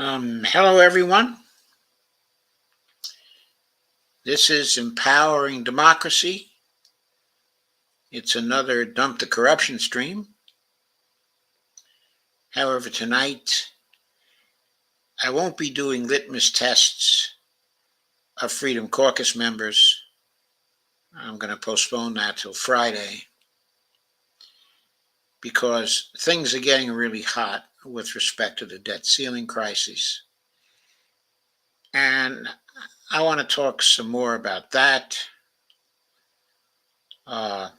Hello, everyone. This is Empowering Democracy. It's another Dump the Corruption stream. However, tonight I won't be doing litmus tests of Freedom Caucus members. I'm going to postpone that till Friday because things are getting really hot with respect to the debt ceiling crisis. And I want to talk some more about that. I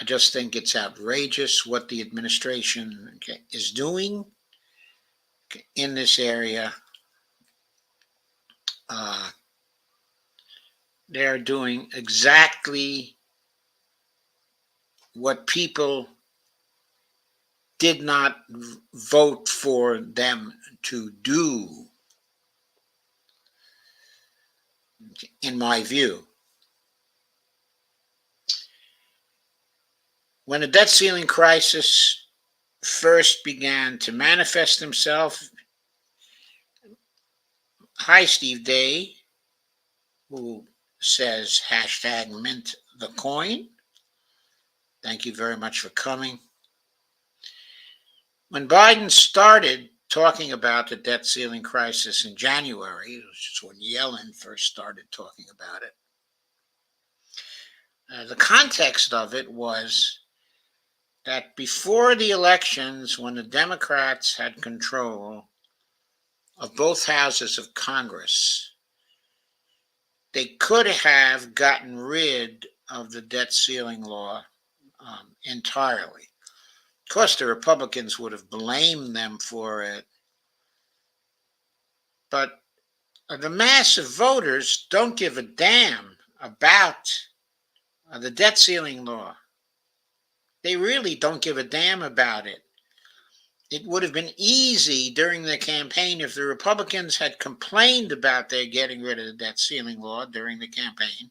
just think it's outrageous what the administration is doing in this area. Uh, they're doing exactly what people did not vote for them to do, in my view. When the debt ceiling crisis first began to manifest himself, hi, Steve Day, who says hashtag mint the coin. Thank you very much for coming. When Biden started talking about the debt ceiling crisis in January, which is when Yellen first started talking about it, the context of it was that before the elections, when the Democrats had control of both houses of Congress, they could have gotten rid of the debt ceiling law entirely. Of course, the Republicans would have blamed them for it, but the mass of voters don't give a damn about the debt ceiling law. They really don't give a damn about it. It would have been easy during the campaign if the Republicans had complained about their getting rid of the debt ceiling law during the campaign.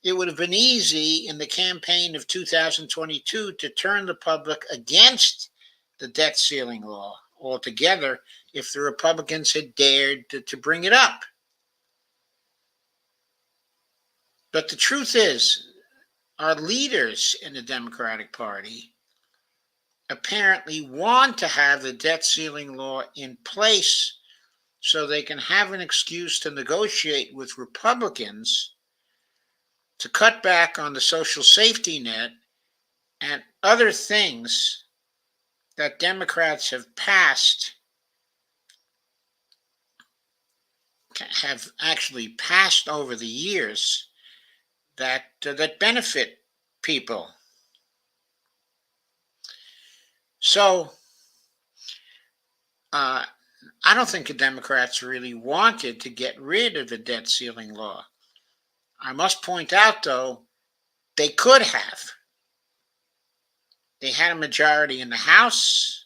It would have been easy in the campaign of 2022 to turn the public against the debt ceiling law altogether if the Republicans had dared to bring it up. But the truth is, our leaders in the Democratic Party apparently want to have the debt ceiling law in place so they can have an excuse to negotiate with Republicans to cut back on the social safety net and other things that Democrats have actually passed over the years that benefit people. So I don't think the Democrats really wanted to get rid of the debt ceiling law. I must point out, though, they could have. They had a majority in the House.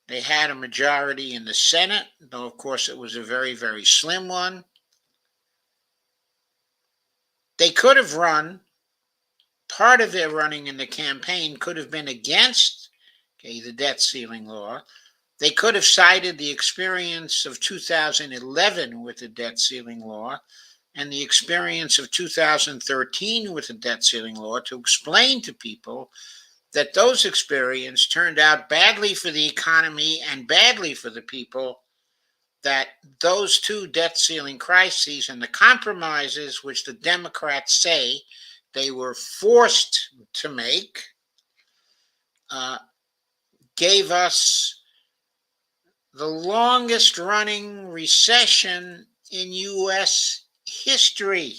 They had a majority in the Senate, though, of course, it was a very, very slim one. They could have run. Part of their running in the campaign could have been against the debt ceiling law. They could have cited the experience of 2011 with the debt ceiling law and the experience of 2013 with the debt ceiling law to explain to people that those experiences turned out badly for the economy and badly for the people, that those two debt ceiling crises and the compromises which the Democrats say they were forced to make gave us the longest running recession in U.S. history.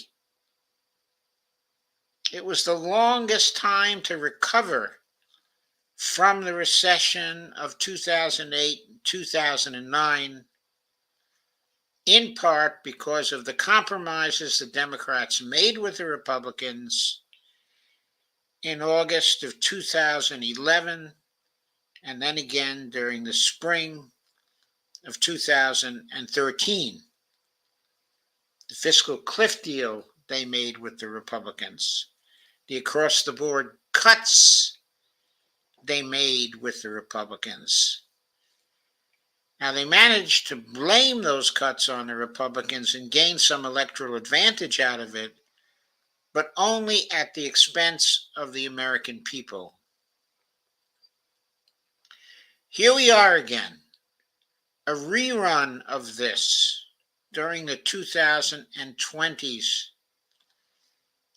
It was the longest time to recover from the recession of 2008 and 2009, in part because of the compromises the Democrats made with the Republicans in August of 2011, and then again during the spring of 2013. The fiscal cliff deal they made with the Republicans, the across-the-board cuts they made with the Republicans, Now, they managed to blame those cuts on the Republicans and gain some electoral advantage out of it, but only at the expense of the American people. Here we are again, a rerun of this during the 2020s,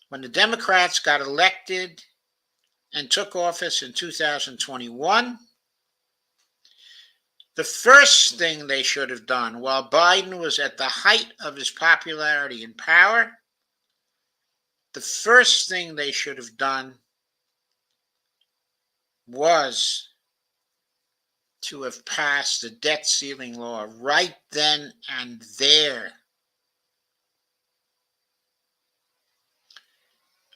when the Democrats got elected and took office in 2021. The first thing they should have done while Biden was at the height of his popularity and power, the first thing they should have done was to have passed the debt ceiling law right then and there.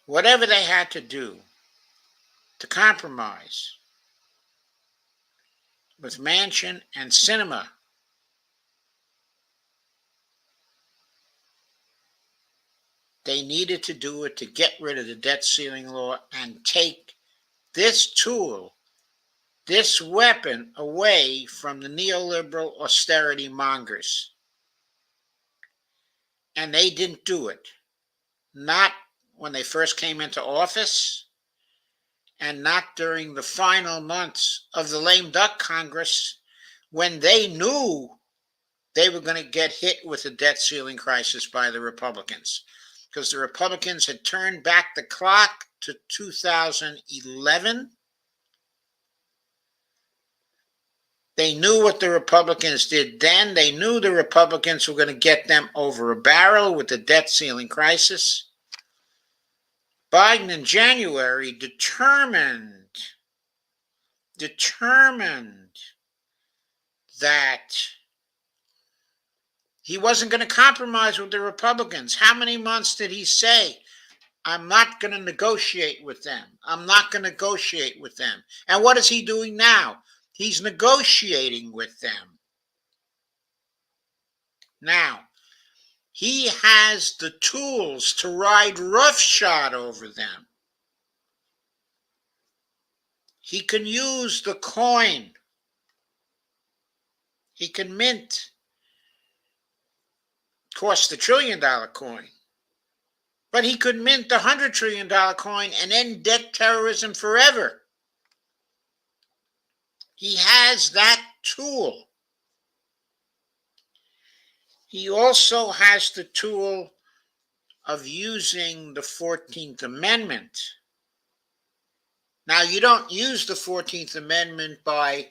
Whatever they had to do to compromise with Manchin and Sinema, they needed to do it to get rid of the debt ceiling law and take this tool, this weapon, away from the neoliberal austerity mongers. And they didn't do it. Not when they first came into office, and not during the final months of the lame duck Congress, when they knew they were going to get hit with a debt ceiling crisis by the Republicans, because the Republicans had turned back the clock to 2011. They knew what the Republicans did then. They knew the Republicans were going to get them over a barrel with the debt ceiling crisis. Biden in January determined that he wasn't going to compromise with the Republicans. How many months did he say, I'm not going to negotiate with them? I'm not going to negotiate with them. And what is he doing now? He's negotiating with them. Now, he has the tools to ride roughshod over them. He can use the coin. He can mint, cost the $1 trillion coin. But he could mint the $100 trillion coin and end debt terrorism forever. He has that tool. He also has the tool of using the 14th Amendment. Now, you don't use the 14th Amendment by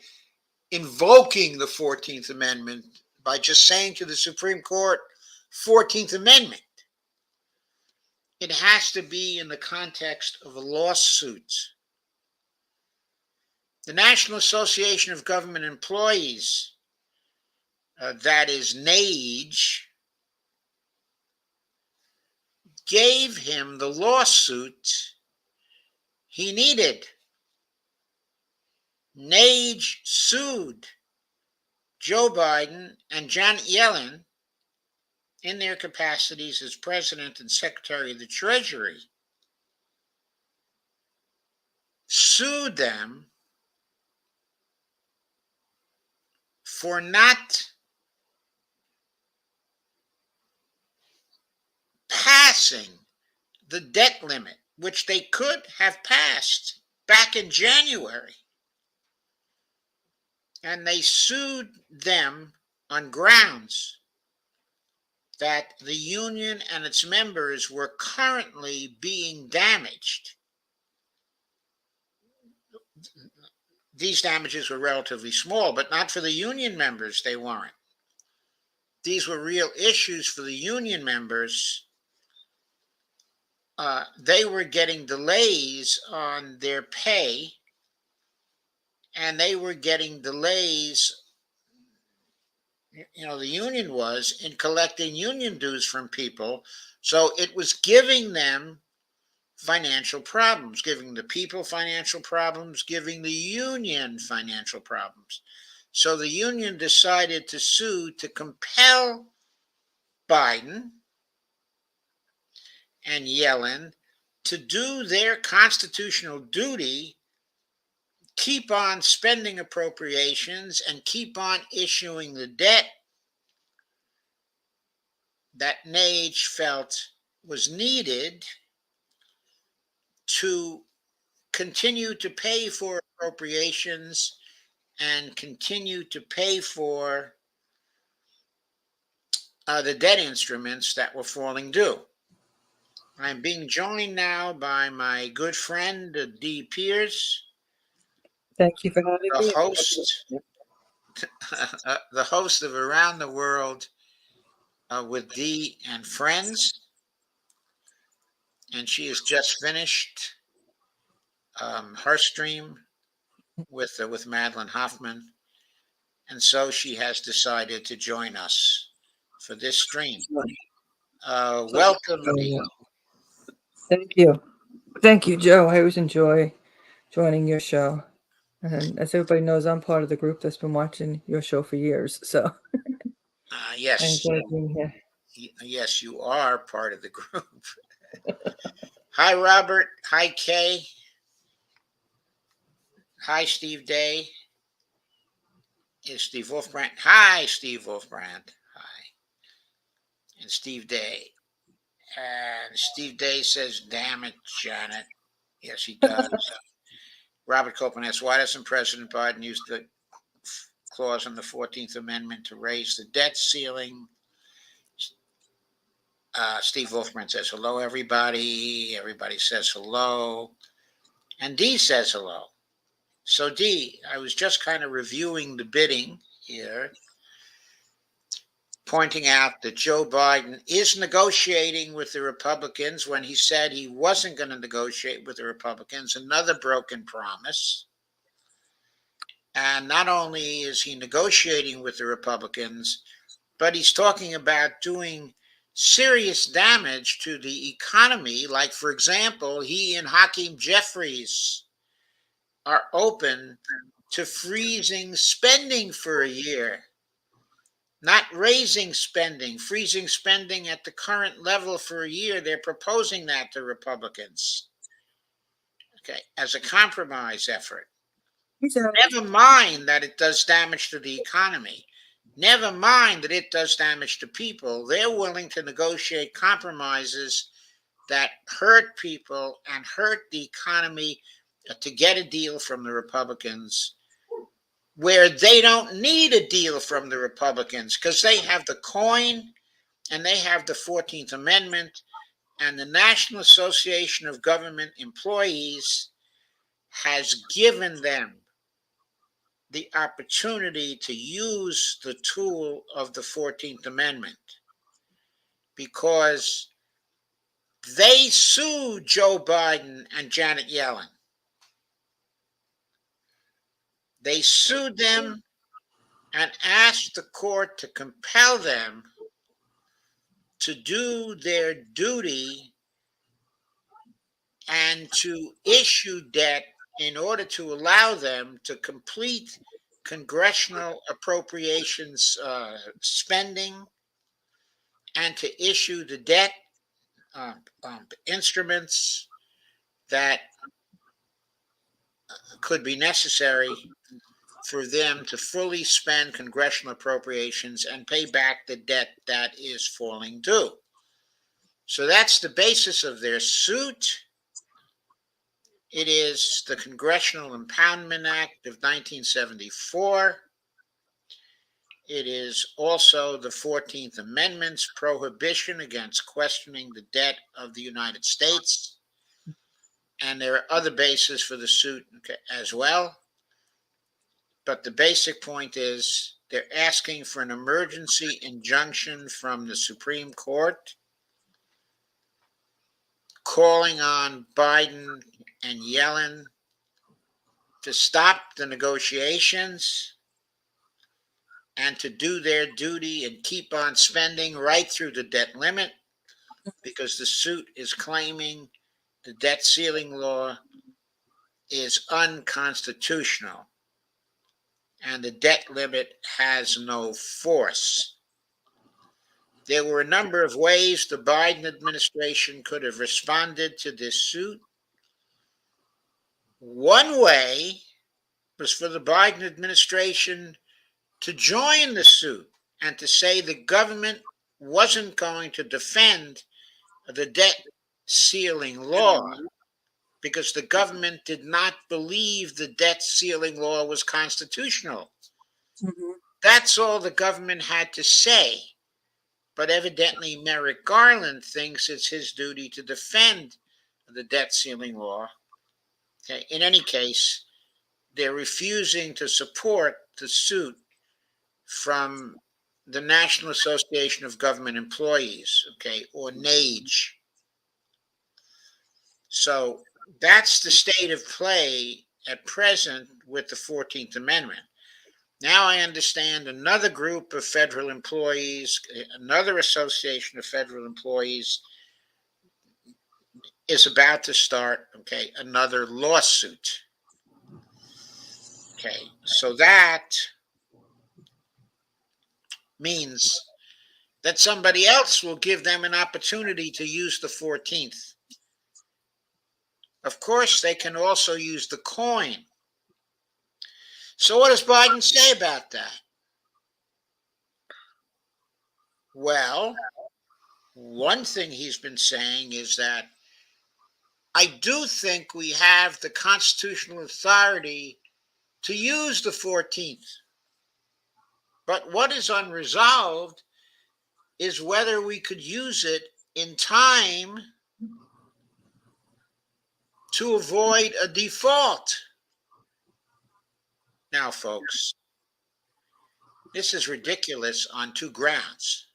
invoking the 14th Amendment, by just saying to the Supreme Court, 14th Amendment. It has to be in the context of a lawsuit. The National Association of Government Employees, that is NAGE, gave him the lawsuit he needed. NAGE sued Joe Biden and Janet Yellen in their capacities as President and Secretary of the Treasury, sued them for not passing the debt limit, which they could have passed back in January. And they sued them on grounds that the union and its members were currently being damaged. These damages were relatively small, but not for the union members, they weren't. These were real issues for the union members. They were getting delays on their pay, and they were getting delays, the union was, in collecting union dues from people. So it was giving them financial problems, giving the people financial problems, giving the union financial problems. So the union decided to sue to compel Biden and Yellen to do their constitutional duty keep on spending appropriations and keep on issuing the debt that Nage felt was needed to continue to pay for appropriations and continue to pay for the debt instruments that were falling due. I'm being joined now by my good friend, Dee Pierce, Thank you for having the me. host, the host of Around the World with Dee and Friends, and she has just finished her stream with Madeline Hoffman, and so she has decided to join us for this stream. Welcome, Dee. Thank you. Thank you, Joe. I always enjoy joining your show. And as everybody knows, I'm part of the group that's been watching your show for years. So I Yes, enjoy being here. yes, you are part of the group. Hi, Robert. Hi, Kay. Hi, Steve Day. Is Steve Wolfbrand? Hi, Steve Wolfbrand. Hi, and Steve Day. And Steve Day says, "Damn it, Janet." Yes, he does. Robert Copeland asks, "Why doesn't President Biden use the clause in the 14th Amendment to raise the debt ceiling?" Steve Wolfman says, "Hello, everybody." Everybody says hello. And Dee says hello. So, Dee, I was just kind of reviewing the bidding here, pointing out that Joe Biden is negotiating with the Republicans when he said he wasn't going to negotiate with the Republicans, another broken promise. And not only is he negotiating with the Republicans, but he's talking about doing serious damage to the economy. Like, for example, he and Hakeem Jeffries are open to freezing spending for a year, not raising spending, freezing spending at the current level for a year. They're proposing that to Republicans, okay, as a compromise effort. Never mind that it does damage to the economy. Never mind that it does damage to people. They're willing to negotiate compromises that hurt people and hurt the economy to get a deal from the Republicans, where they don't need a deal from the Republicans because they have the coin and they have the 14th Amendment, and the National Association of Government Employees has given them the opportunity to use the tool of the 14th Amendment because they sued Joe Biden and Janet Yellen. They sued them and asked the court to compel them to do their duty and to issue debt in order to allow them to complete congressional appropriations spending and to issue the debt instruments that could be necessary for them to fully spend congressional appropriations and pay back the debt that is falling due. So that's the basis of their suit. It is the Congressional Impoundment Act of 1974. It is also the 14th Amendment's prohibition against questioning the debt of the United States. And there are other bases for the suit as well. But the basic point is they're asking for an emergency injunction from the Supreme Court, calling on Biden and Yellen to stop the negotiations and to do their duty and keep on spending right through the debt limit, because the suit is claiming the debt ceiling law is unconstitutional and the debt limit has no force. There were a number of ways the Biden administration could have responded to this suit. One way was for the Biden administration to join the suit and to say the government wasn't going to defend the debt ceiling law because the government did not believe the debt ceiling law was constitutional. Mhm. That's all the government had to say. But evidently, Merrick Garland thinks it's his duty to defend the debt ceiling law. Okay. In any case, they're refusing to support the suit from the National Association of Government Employees, okay, or NAGE. So that's the state of play at present with the 14th Amendment. Now I understand another group of federal employees, another association of federal employees is about to start, okay, another lawsuit. Okay, so that means that somebody else will give them an opportunity to use the 14th. Of course, they can also use the coin. So, what does Biden say about that? Well, one thing he's been saying is that I do think we have the constitutional authority to use the 14th. But what is unresolved is whether we could use it in time to avoid a default. Now, folks, this is ridiculous on two grounds.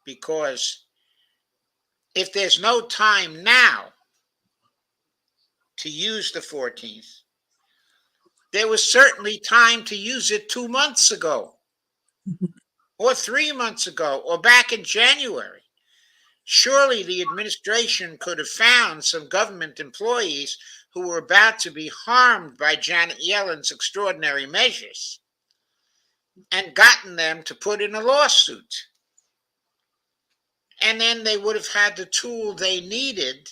Because if there's no time now to use the 14th, there was certainly time to use it 2 months ago, or 3 months ago, or back in January. Surely the administration could have found some government employees who were about to be harmed by Janet Yellen's extraordinary measures and gotten them to put in a lawsuit. And then they would have had the tool they needed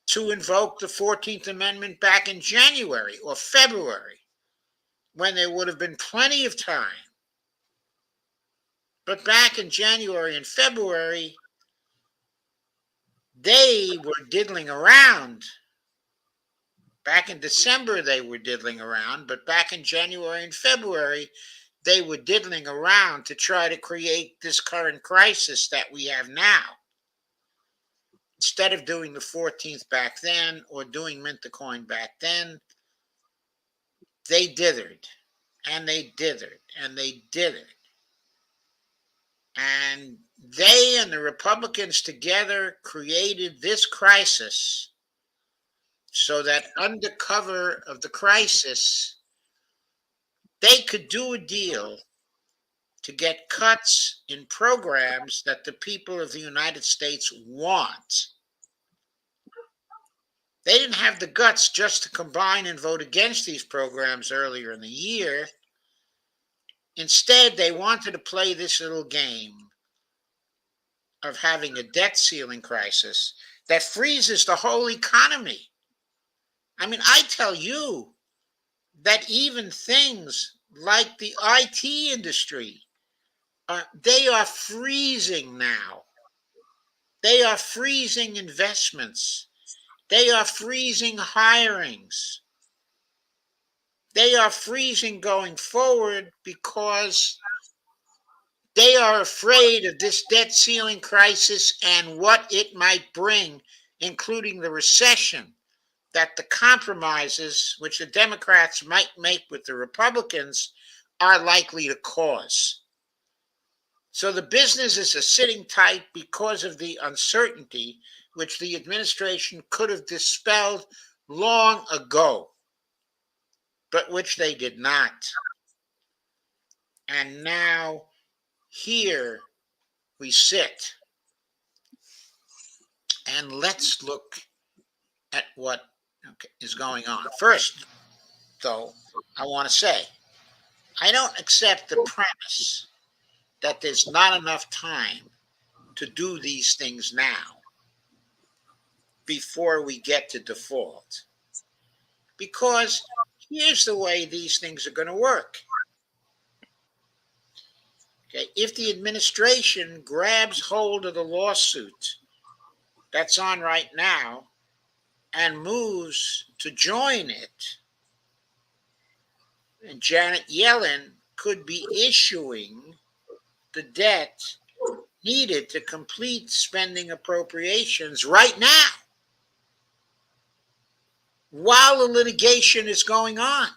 to invoke the 14th Amendment back in January or February, when there would have been plenty of time. But back in January and February, they were diddling around. Back in December, they were diddling around, but back in January and February, they were diddling around to try to create this current crisis that we have now. Instead of doing the 14th back then or doing mint the coin back then, they dithered and they dithered and they dithered. And they and the Republicans together created this crisis so that under cover of the crisis, they could do a deal to get cuts in programs that the people of the United States want. They didn't have the guts just to combine and vote against these programs earlier in the year. Instead, they wanted to play this little game of having a debt ceiling crisis that freezes the whole economy. I mean, I tell you that even things like the IT industry, they are freezing now. They are freezing investments. They are freezing hirings. They are freezing going forward because they are afraid of this debt ceiling crisis and what it might bring, including the recession that the compromises which the Democrats might make with the Republicans are likely to cause. So the businesses are sitting tight because of the uncertainty which the administration could have dispelled long ago, but which they did not. And now here we sit. And let's look at what is going on. First, though, I want to say I don't accept the premise that there's not enough time to do these things now before we get to default. Because here's the way these things are going to work. Okay, if the administration grabs hold of the lawsuit that's on right now and moves to join it, and Janet Yellen could be issuing the debt needed to complete spending appropriations right now while the litigation is going on.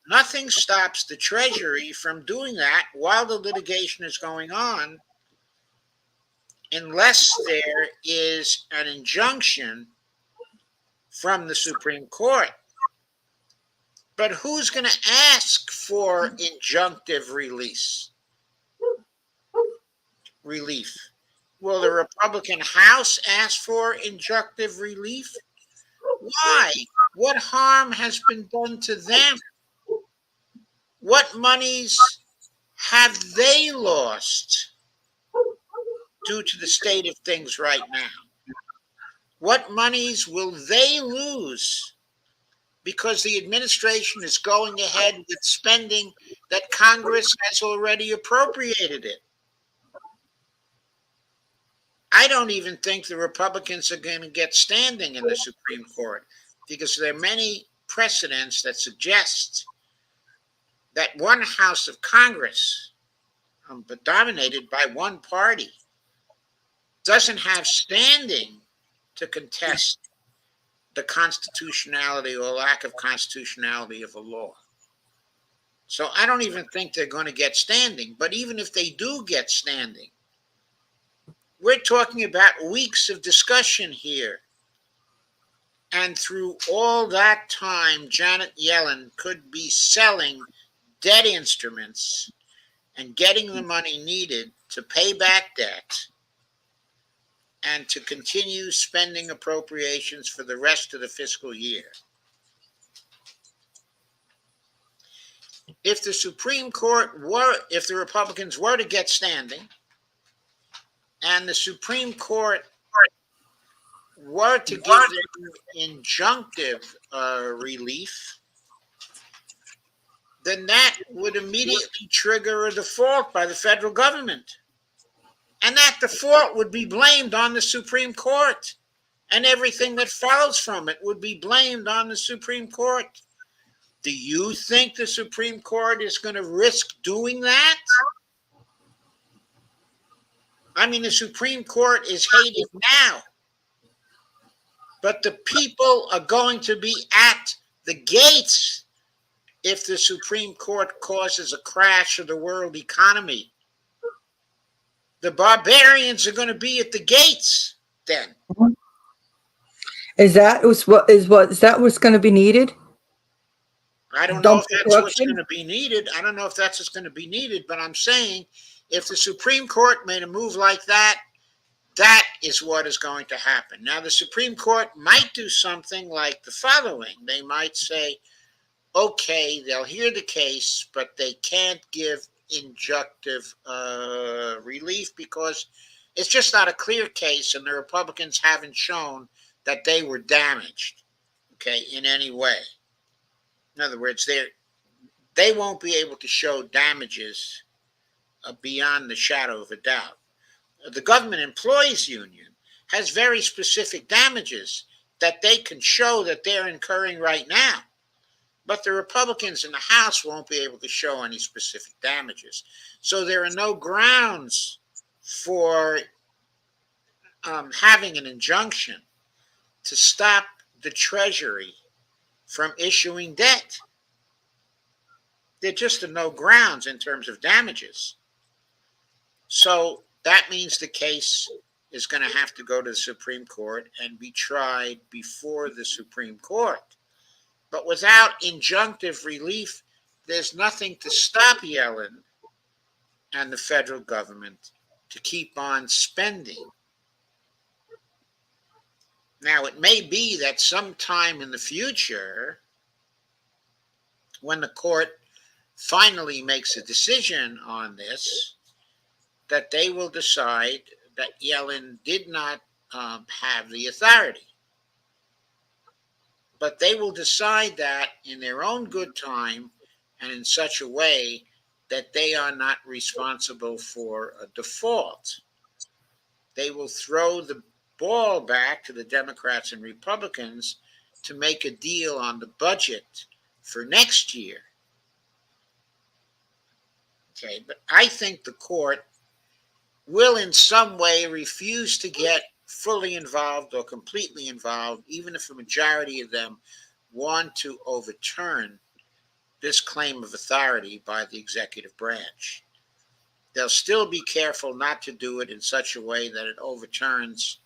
Nothing stops the Treasury from doing that while the litigation is going on unless there is an injunction from the Supreme Court. But who's going to ask for injunctive relief? Will the Republican House ask for injunctive relief? Why? What harm has been done to them? What monies have they lost due to the state of things right now? What monies will they lose because the administration is going ahead with spending that Congress has already appropriated it? I don't even think the Republicans are going to get standing in the Supreme Court because there are many precedents that suggest that one house of Congress, but dominated by one party, doesn't have standing to contest the constitutionality or lack of constitutionality of a law. So I don't even think they're going to get standing. But even if they do get standing, we're talking about weeks of discussion here. And through all that time, Janet Yellen could be selling debt instruments and getting the money needed to pay back debt and to continue spending appropriations for the rest of the fiscal year. If the Supreme Court if the Republicans were to get standing and the Supreme Court were to give them injunctive relief, then that would immediately trigger a default by the federal government. And that default would be blamed on the Supreme Court. And everything that follows from it would be blamed on the Supreme Court. Do you think the Supreme Court is going to risk doing that? I mean, the Supreme Court is hated now, but the people are going to be at the gates if the Supreme Court causes a crash of the world economy. The barbarians are going to be at the gates then. Is that what's going to be needed? I don't know if that's what's going to be needed. I don't know if that's what's going to be needed, but I'm saying if the Supreme Court made a move like that, that is what is going to happen. Now, the Supreme Court might do something like the following. They might say, okay, they'll hear the case, but they can't give injunctive relief because it's just not a clear case and the Republicans haven't shown that they were damaged, okay, in any way. In other words, they won't be able to show damages beyond the shadow of a doubt. The Government Employees Union has very specific damages that they can show that they're incurring right now. But the Republicans in the House won't be able to show any specific damages. So there are no grounds for having an injunction to stop the Treasury from issuing debt. There just are no grounds in terms of damages. So that means the case is going to have to go to the Supreme Court and be tried before the Supreme Court. But without injunctive relief, there's nothing to stop Yellen and the federal government to keep on spending. Now, it may be that sometime in the future, when the court finally makes a decision on this, that they will decide that Yellen did not have the authority. But they will decide that in their own good time and in such a way that they are not responsible for a default. They will throw the ball back to the Democrats and Republicans to make a deal on the budget for next year. Okay, but I think the court will in some way refuse to get fully involved or completely involved, even if a majority of them want to overturn this claim of authority by the executive branch. They'll still be careful not to do it in such a way that it overturns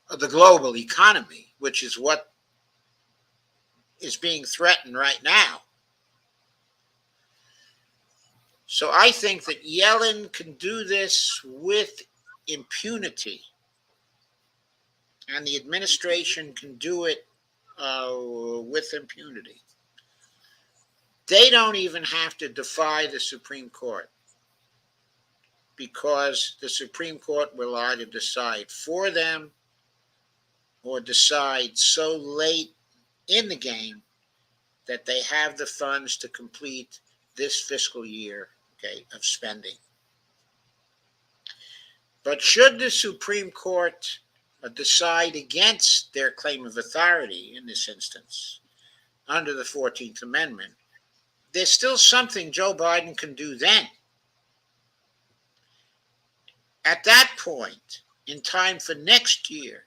the global economy, which is what is being threatened right now. So I think that Yellen can do this with impunity, and the administration can do it with impunity. They don't even have to defy the Supreme Court, because the Supreme Court will either decide for them or decide so late in the game that they have the funds to complete this fiscal year, okay, of spending. But should the Supreme Court decide against their claim of authority in this instance, under the 14th Amendment, there's still something Joe Biden can do then. At that point, in time for next year,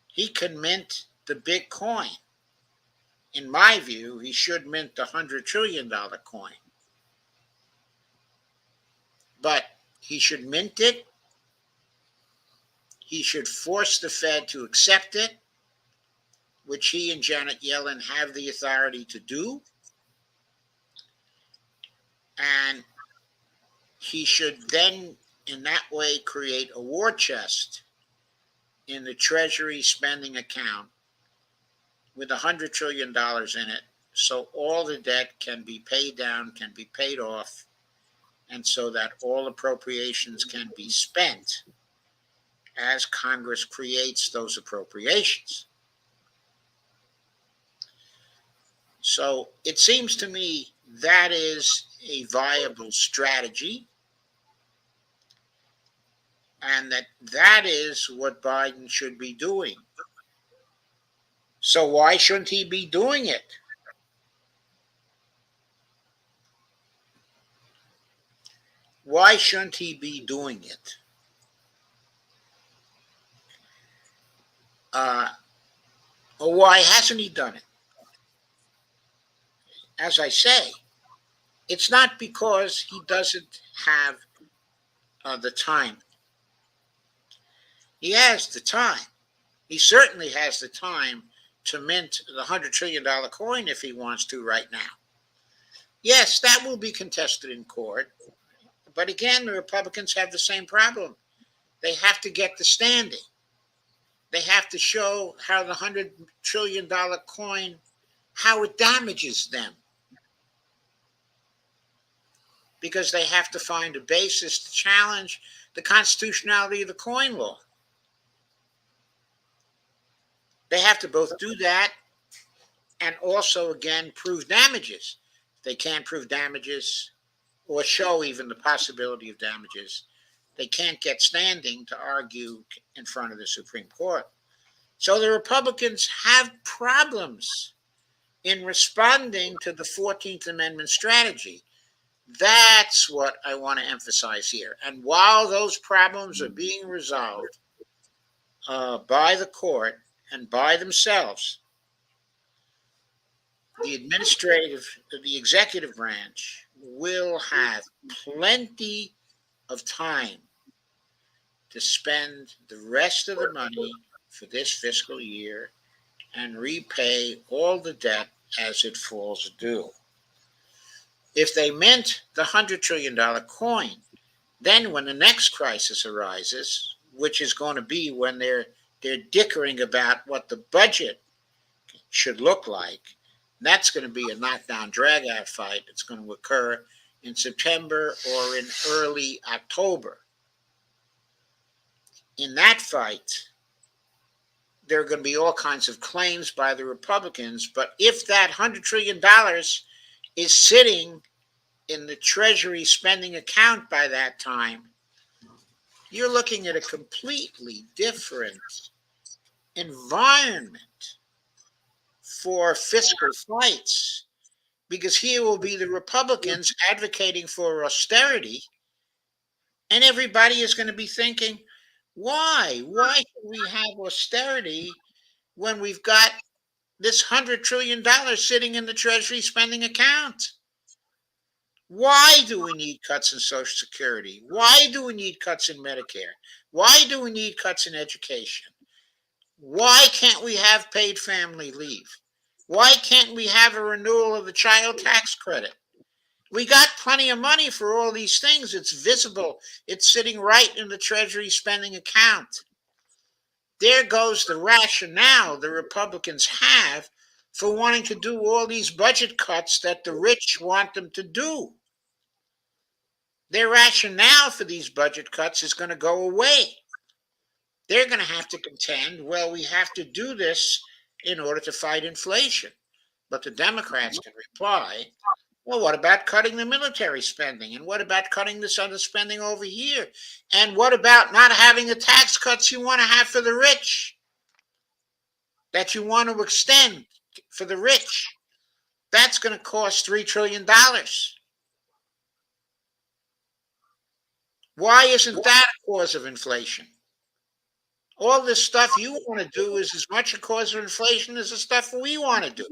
he can mint the big coin. In my view, he should mint the $100 trillion coin. But he should mint it. He should force the Fed to accept it, which he and Janet Yellen have the authority to do. And he should then, in that way, create a war chest in the Treasury spending account with $100 trillion in it, so all the debt can be paid down, can be paid off, and so that all appropriations can be spent as Congress creates those appropriations. So it seems to me that is a viable strategy, and that is what Biden should be doing. So why shouldn't he be doing it? Why shouldn't he be doing it? Or why hasn't he done it? As I say, it's not because he doesn't have the time. He has the time. He certainly has the time to mint the $100 trillion coin if he wants to right now. Yes, that will be contested in court. But again, the Republicans have the same problem. They have to get the standing. They have to show how the $100 trillion coin, how it damages them. Because they have to find a basis to challenge the constitutionality of the coin law. They have to both do that and also, again, prove damages. If they can't prove damages or show even the possibility of damages, they can't get standing to argue in front of the Supreme Court. So the Republicans have problems in responding to the 14th Amendment strategy. That's what I want to emphasize here. And while those problems are being resolved by the court and by themselves, the executive branch will have plenty of time to spend the rest of the money for this fiscal year and repay all the debt as it falls due. If they mint the $100 trillion coin, then when the next crisis arises, which is going to be when they're dickering about what the budget should look like, that's going to be a knockdown, drag-out fight. It's going to occur in September or in early October. In that fight, there are going to be all kinds of claims by the Republicans. But if that $100 trillion is sitting in the Treasury spending account by that time, you're looking at a completely different environment for fiscal fights, because here will be the Republicans advocating for austerity, and everybody is going to be thinking, why? Why should we have austerity when we've got this $100 trillion sitting in the Treasury spending account? Why do we need cuts in Social Security? Why do we need cuts in Medicare? Why do we need cuts in education? Why can't we have paid family leave? Why can't we have a renewal of the child tax credit? We got plenty of money for all these things. It's visible. It's sitting right in the Treasury spending account. There goes the rationale the Republicans have for wanting to do all these budget cuts that the rich want them to do. Their rationale for these budget cuts is going to go away. They're going to have to contend, well, we have to do this in order to fight inflation. But the Democrats can reply, well, what about cutting the military spending? And what about cutting this other spending over here? And what about not having the tax cuts you want to have for the rich, that you want to extend for the rich? That's going to cost $3 trillion. Why isn't that a cause of inflation? All this stuff you want to do is as much a cause of inflation as the stuff we want to do.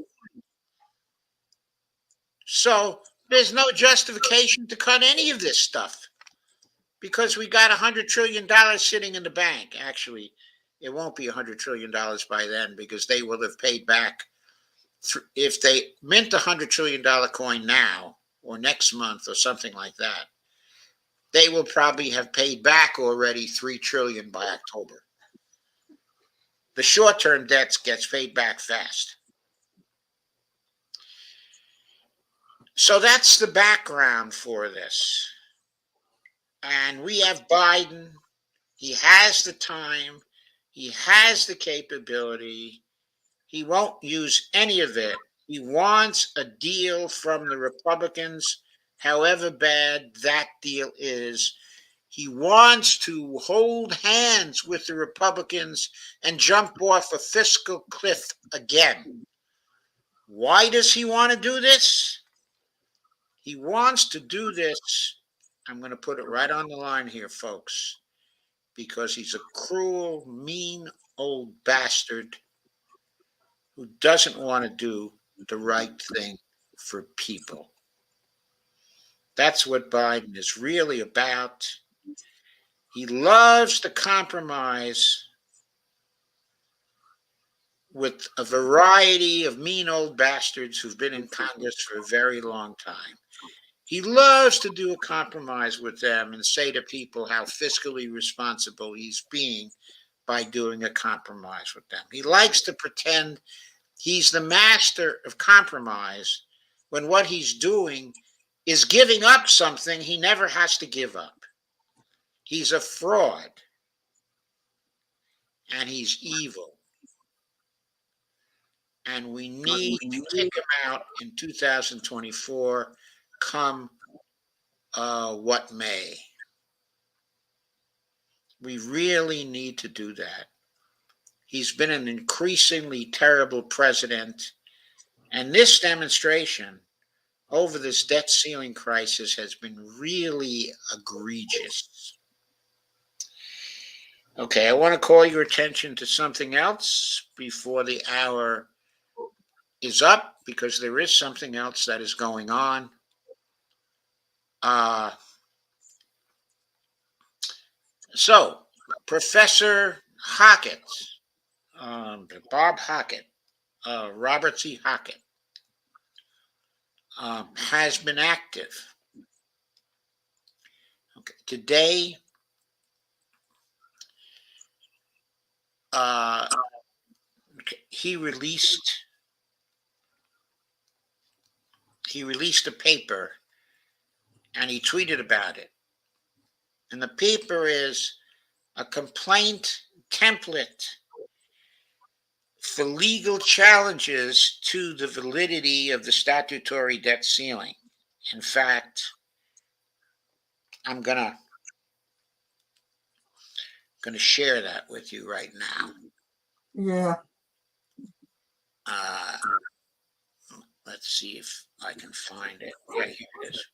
So there's no justification to cut any of this stuff, because we got $100 trillion sitting in the bank. Actually, it won't be $100 trillion by then, because they will have paid back. If they mint a $100 trillion coin now or next month or something like that, they will probably have paid back already $3 trillion by October. The short-term debts gets paid back fast. So that's the background for this. And we have Biden. He has the time. He has the capability. He won't use any of it. He wants a deal from the Republicans, however bad that deal is. He wants to hold hands with the Republicans and jump off a fiscal cliff again. Why does he want to do this? He wants to do this, I'm going to put it right on the line here, folks, because he's a cruel, mean old bastard who doesn't want to do the right thing for people. That's what Biden is really about. He loves to compromise with a variety of mean old bastards who've been in Congress for a very long time. He loves to do a compromise with them and say to people how fiscally responsible he's being by doing a compromise with them. He likes to pretend he's the master of compromise when what he's doing is giving up something he never has to give up. He's a fraud, and he's evil. And we need to kick him out in 2024, come what may. We really need to do that. He's been an increasingly terrible president, and this demonstration over this debt ceiling crisis has been really egregious. Okay, I want to call your attention to something else before the hour is up, because there is something else that is going on. So, Professor Hockett, Bob Hockett, Robert C. Hockett, has been active. Okay. Today, he released a paper, and he tweeted about it. And the paper is a complaint template for legal challenges to the validity of the statutory debt ceiling. In fact, I'm gonna share that with you right now. Yeah. Uh, let's see if I can find it. Yeah, here it is.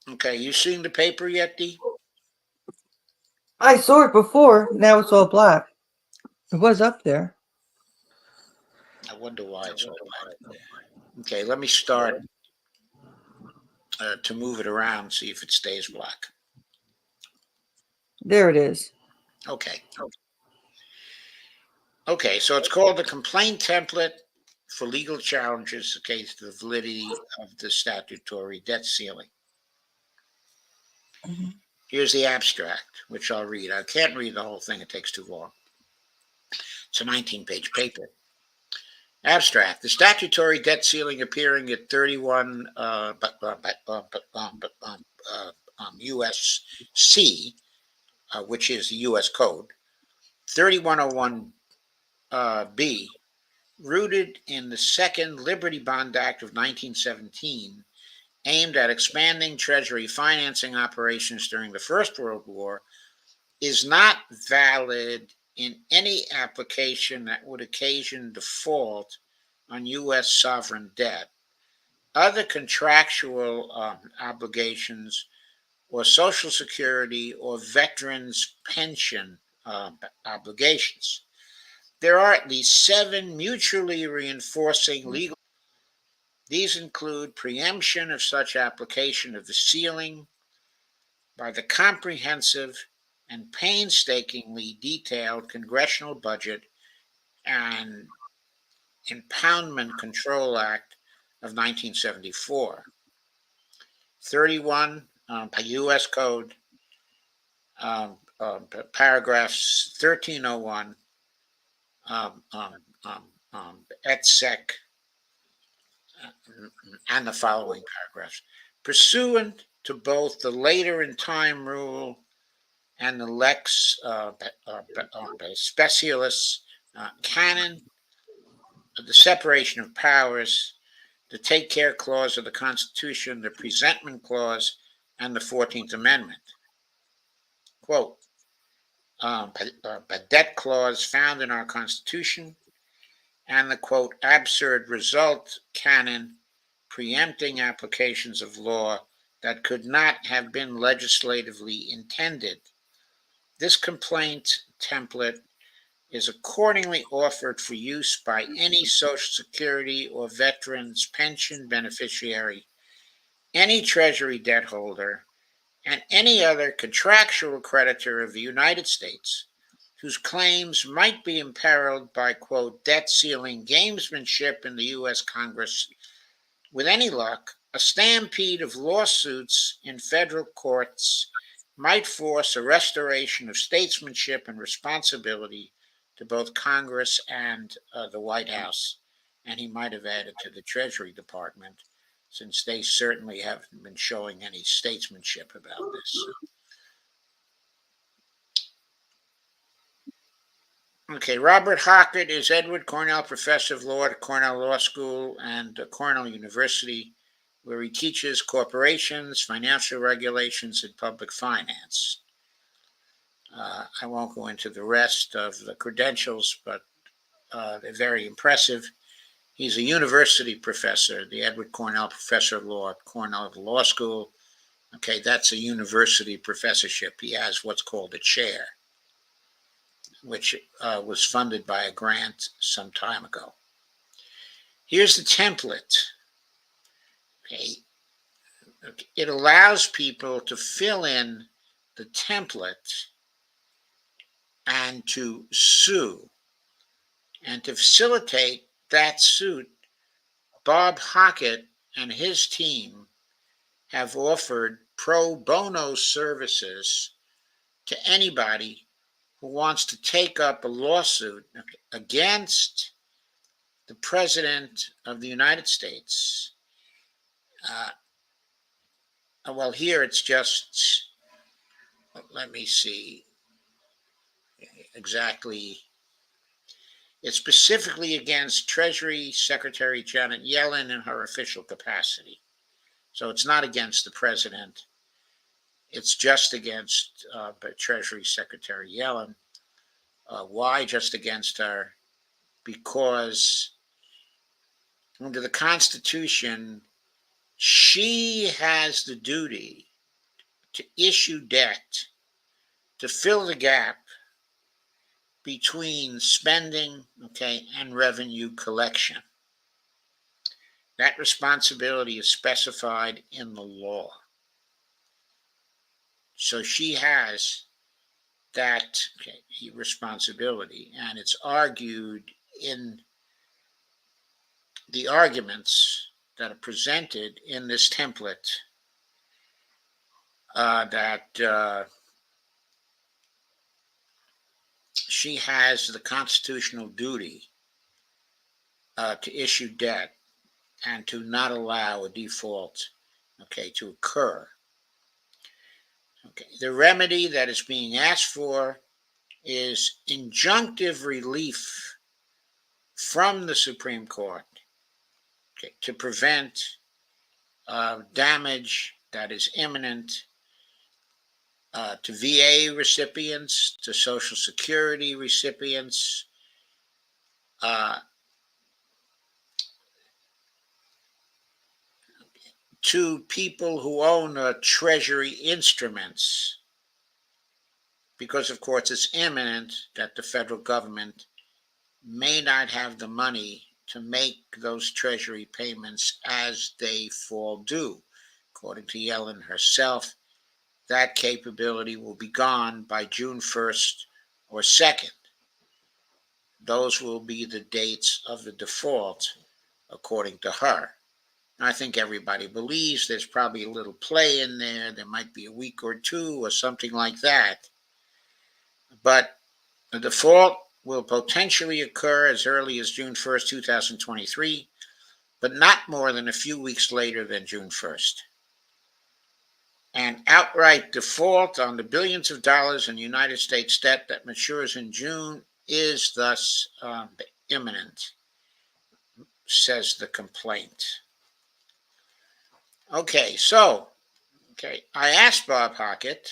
Okay, you seen the paper yet, Dee? I saw it before. Now it's all black. It was up there. I wonder why it's all black. Okay, let me start to move it around, see if it stays black. There it is. Okay. Okay, so it's called the complaint template for legal challenges against the validity of the statutory debt ceiling. Mhm. Here's the abstract, which I'll read. I can't read the whole thing, it takes too long. It's a 19-page paper. Abstract: the statutory debt ceiling appearing at 31 USC, which is the US code, 3101 B, rooted in the Second Liberty Bond Act of 1917, aimed at expanding Treasury financing operations during the First World War, is not valid in any application that would occasion default on U.S. sovereign debt, other contractual obligations, or Social Security or veterans' pension obligations. There are at least 7 mutually reinforcing legal. These include preemption of such application of the ceiling by the comprehensive and painstakingly detailed congressional budget and Impoundment Control Act of 1974. 31 U.S. Code, paragraphs 1301, et sec, and the following paragraphs. Pursuant to both the later in time rule and the lex specialis canon, the separation of powers, the take care clause of the Constitution, the presentment clause, and the 14th Amendment. Quote, debt clause found in our Constitution and the quote, absurd result canon preempting applications of law that could not have been legislatively intended. This complaint template is accordingly offered for use by any Social Security or veterans pension beneficiary, any Treasury debt holder, and any other contractual creditor of the United States whose claims might be imperiled by, quote, debt ceiling gamesmanship in the U.S. Congress. With any luck, a stampede of lawsuits in federal courts might force a restoration of statesmanship and responsibility to both Congress and the White House. And he might have added to the Treasury Department, since they certainly haven't been showing any statesmanship about this. Okay, Robert Hockett is Edward Cornell Professor of Law at Cornell Law School and Cornell University, where he teaches corporations, financial regulations, and public finance. I won't go into the rest of the credentials, but they're very impressive. He's a university professor, the Edward Cornell Professor of Law at Cornell Law School. Okay, that's a university professorship. He has what's called a chair, which was funded by a grant some time ago. Here's the template. Okay. It allows people to fill in the template and to sue. And to facilitate that suit, Bob Hockett and his team have offered pro bono services to anybody who wants to take up a lawsuit against the President of the United States. Well, here it's just, let me see. exactly. It's specifically against Treasury Secretary Janet Yellen in her official capacity. So it's not against the president. It's just against Treasury Secretary Yellen. Why just against her? Because under the Constitution, she has the duty to issue debt to fill the gap between spending, okay, and revenue collection. That responsibility is specified in the law. So she has that responsibility, and it's argued in the arguments that are presented in this template that she has the constitutional duty to issue debt and to not allow a default, okay, to occur. Okay, the remedy that is being asked for is injunctive relief from the Supreme Court, okay, to prevent damage that is imminent to VA recipients, to Social Security recipients, to people who own Treasury instruments, because, of course, it's imminent that the federal government may not have the money to make those Treasury payments as they fall due. According to Yellen herself, that capability will be gone by June 1st or 2nd. Those will be the dates of the default, according to her. I think everybody believes there's probably a little play in there. There might be a week or two or something like that. But the default will potentially occur as early as June 1st, 2023, but not more than a few weeks later than June 1st. An outright default on the billions of dollars in United States debt that matures in June is thus imminent, says the complaint. Okay, so I asked Bob Hockett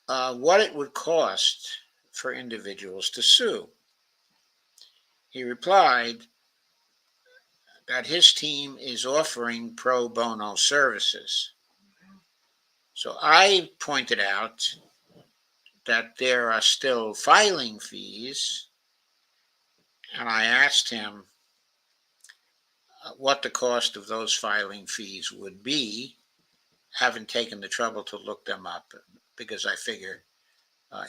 what it would cost for individuals to sue. He replied that his team is offering pro bono services. So I pointed out that there are still filing fees, and I asked him what the cost of those filing fees would be. Haven't taken the trouble to look them up because I figure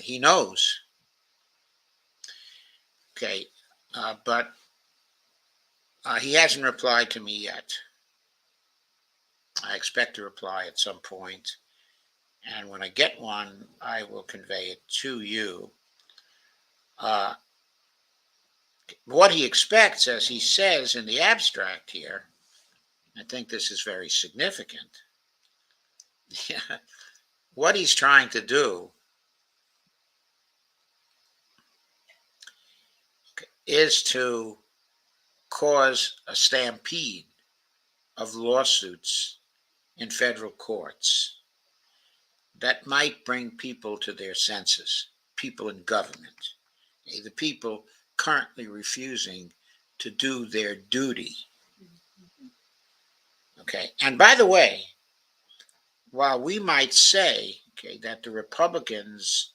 he knows. Okay, but he hasn't replied to me yet. I expect a reply at some point, and when I get one, I will convey it to you. What he expects, as he says in the abstract here, I think this is very significant. What he's trying to do is to cause a stampede of lawsuits in federal courts that might bring people to their senses, people in government, the people currently refusing to do their duty. Okay, and by the way, while we might say, that the Republicans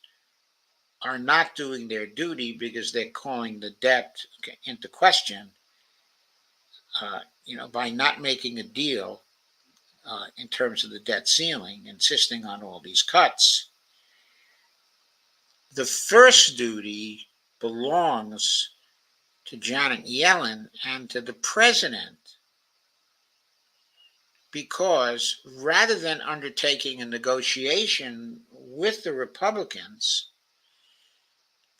are not doing their duty because they're calling the debt into question, by not making a deal in terms of the debt ceiling, insisting on all these cuts, the first duty belongs to Janet Yellen and to the president, because rather than undertaking a negotiation with the Republicans,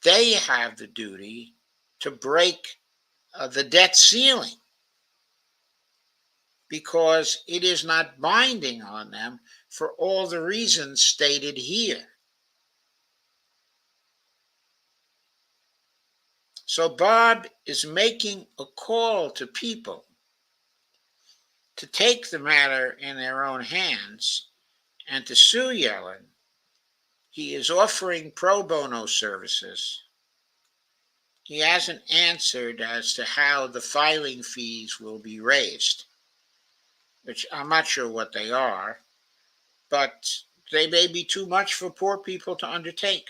they have the duty to break the debt ceiling, because it is not binding on them for all the reasons stated here. So Bob is making a call to people to take the matter in their own hands and to sue Yellen. He is offering pro bono services. He hasn't answered as to how the filing fees will be raised, which I'm not sure what they are, but they may be too much for poor people to undertake.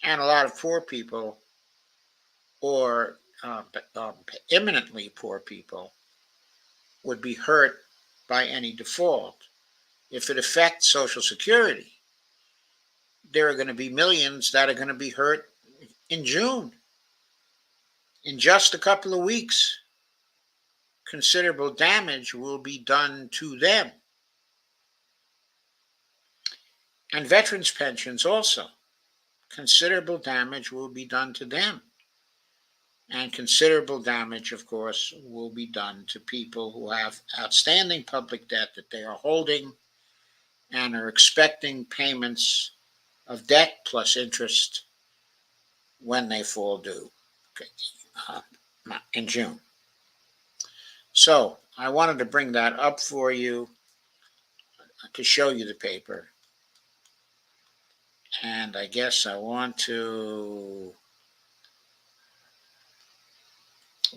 And a lot of poor people, or imminently poor people, would be hurt by any default. If it affects Social Security, there are going to be millions that are going to be hurt in June. In just a couple of weeks, considerable damage will be done to them. And veterans' pensions also. Considerable damage will be done to them. And considerable damage, of course, will be done to people who have outstanding public debt that they are holding and are expecting payments of debt plus interest when they fall due uh, in June. So I wanted to bring that up for you to show you the paper. And I guess I want to.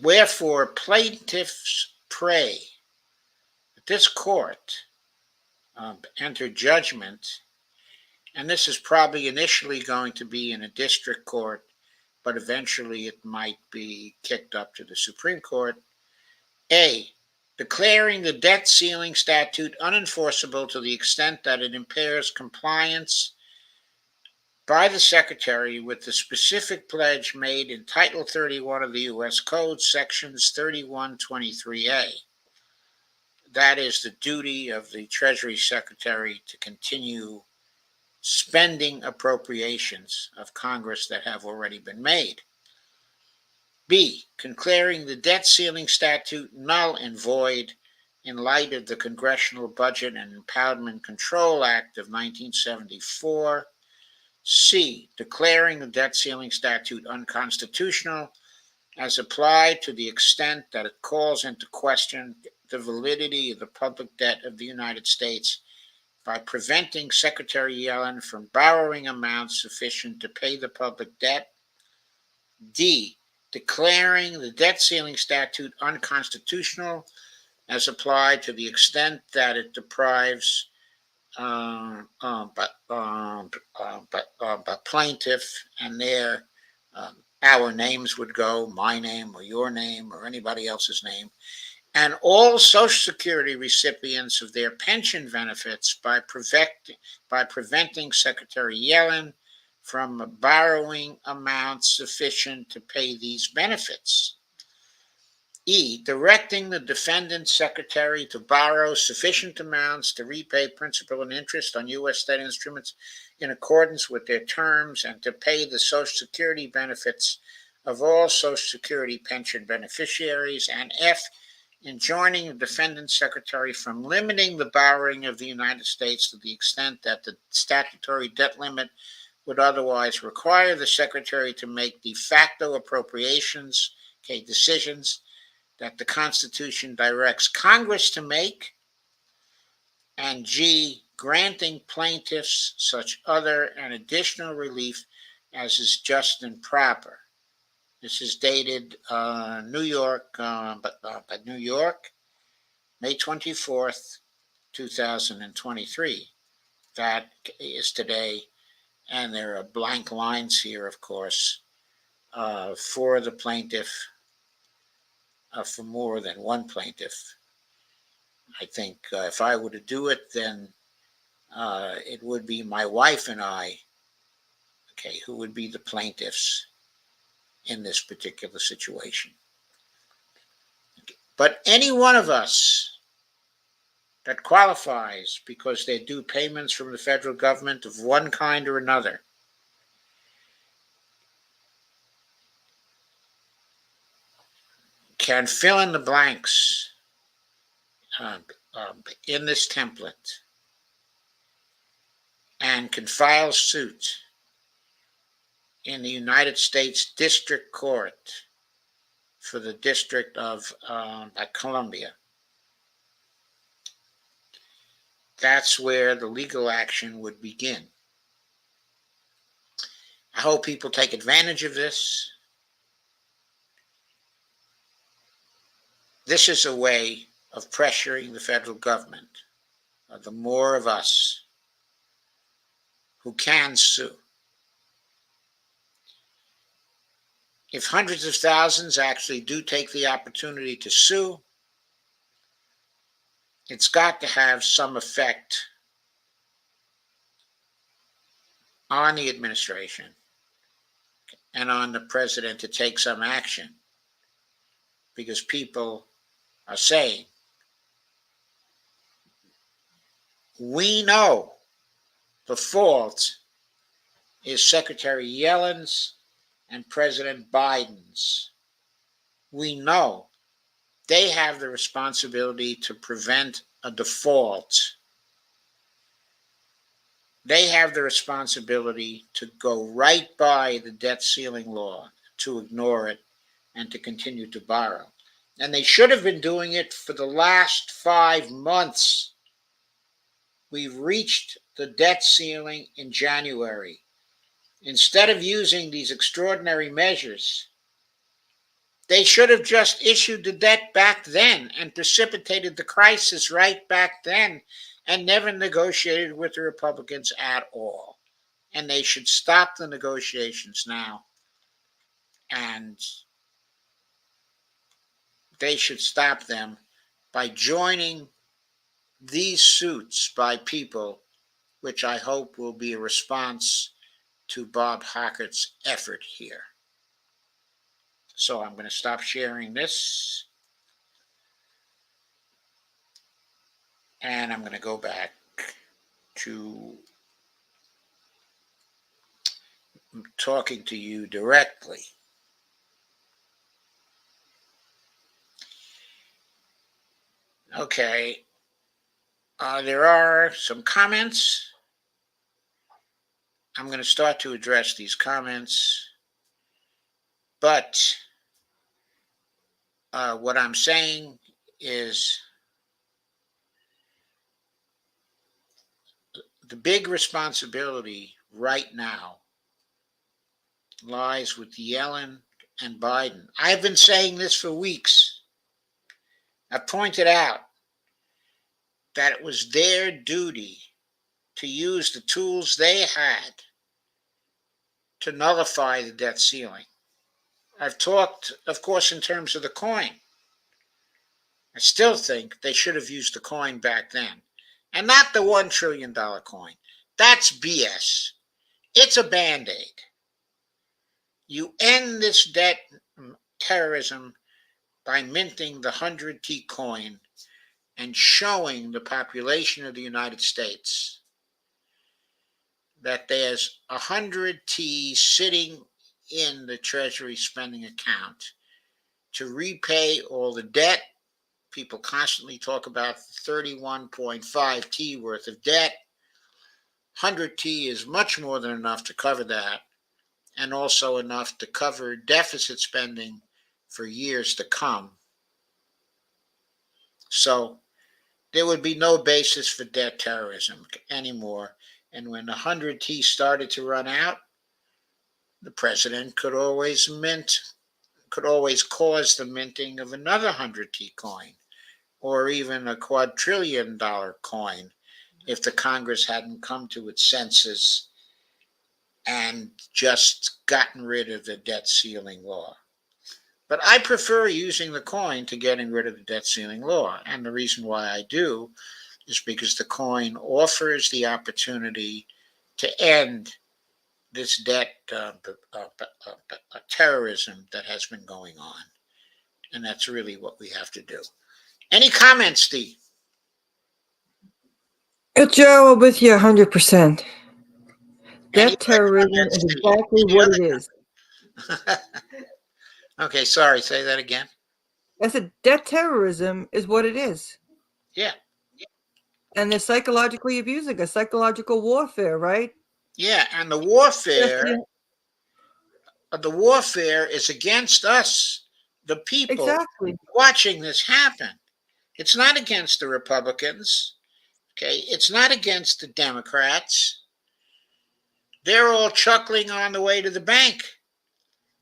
Wherefore plaintiffs pray that this court enter judgment, and this is probably initially going to be in a district court, but eventually it might be kicked up to the Supreme Court. A, declaring the debt ceiling statute unenforceable to the extent that it impairs compliance by the Secretary with the specific pledge made in Title 31 of the U.S. Code, Sections 3123A. That is the duty of the Treasury Secretary to continue spending appropriations of Congress that have already been made. B, declaring the debt ceiling statute null and void in light of the Congressional Budget and Empowerment Control Act of 1974. C, declaring the debt ceiling statute unconstitutional as applied to the extent that it calls into question the validity of the public debt of the United States by preventing Secretary Yellen from borrowing amounts sufficient to pay the public debt. D, declaring the debt ceiling statute unconstitutional as applied to the extent that it deprives plaintiff and their our names would go, my name or your name or anybody else's name, and all Social Security recipients of their pension benefits by preventing Secretary Yellen from borrowing amounts sufficient to pay these benefits. E, directing the defendant secretary to borrow sufficient amounts to repay principal and interest on U.S. debt instruments in accordance with their terms and to pay the Social Security benefits of all Social Security pension beneficiaries. And F, enjoining the defendant secretary from limiting the borrowing of the United States to the extent that the statutory debt limit would otherwise require the secretary to make de facto appropriations, decisions that the Constitution directs Congress to make, and G, granting plaintiffs such other and additional relief as is just and proper. This is dated New York, May 24th, 2023. That is today, and there are blank lines here, of course, for the plaintiff, for more than one plaintiff. I think if I were to do it, then it would be my wife and I, who would be the plaintiffs in this particular situation. But any one of us that qualifies because they're due payments from the federal government of one kind or another can fill in the blanks in this template and can file suit in the United States District Court for the District of Columbia. That's where the legal action would begin. I hope people take advantage of this. This is a way of pressuring the federal government. The more of us who can sue. If hundreds of thousands actually do take the opportunity to sue, it's got to have some effect on the administration and on the president to take some action, because people are saying, we know the fault is Secretary Yellen's and President Biden's. We know they have the responsibility to prevent a default. They have the responsibility to go right by the debt ceiling law, to ignore it, and to continue to borrow. And they should have been doing it for the last 5 months. We've reached the debt ceiling in January. Instead of using these extraordinary measures, they should have just issued the debt back then and precipitated the crisis right back then and never negotiated with the Republicans at all. And they should stop the negotiations now. And they should stop them by joining these suits by people, which I hope will be a response to Bob Hockert's effort here. So I'm going to stop sharing this. And I'm going to go back to talking to you directly. Okay. There are some comments. I'm going to start to address these comments. But what I'm saying is the big responsibility right now lies with Yellen and Biden. I've been saying this for weeks. I pointed out that it was their duty to use the tools they had to nullify the debt ceiling. I've talked, of course, in terms of the coin. I still think they should have used the coin back then, and not the $1 trillion coin. That's BS. It's a Band-Aid. You end this debt terrorism by minting the 100T coin and showing the population of the United States that there's 100T sitting in the Treasury spending account to repay all the debt. People constantly talk about 31.5T worth of debt. 100T is much more than enough to cover that, and also enough to cover deficit spending for years to come. So there would be no basis for debt terrorism anymore. And when the 100T started to run out, the president could always cause the minting of another 100T coin, or even a quadrillion dollar coin, if the Congress hadn't come to its senses and just gotten rid of the debt ceiling law. But I prefer using the coin to getting rid of the debt ceiling law. And the reason why I do is because the coin offers the opportunity to end this debt terrorism that has been going on. And that's really what we have to do. Any comments, Steve? Joe, I'm with you 100%. Any Debt terrorism comments, is Steve? exactly Any what other- it is. Okay, sorry, say that again. I said debt terrorism is what it is. Yeah. And they're psychologically abusing us, psychological warfare, right? Yeah, and the warfare the warfare is against us, the people Exactly. watching this happen. It's not against the Republicans. Okay, it's not against the Democrats. They're all chuckling on the way to the bank.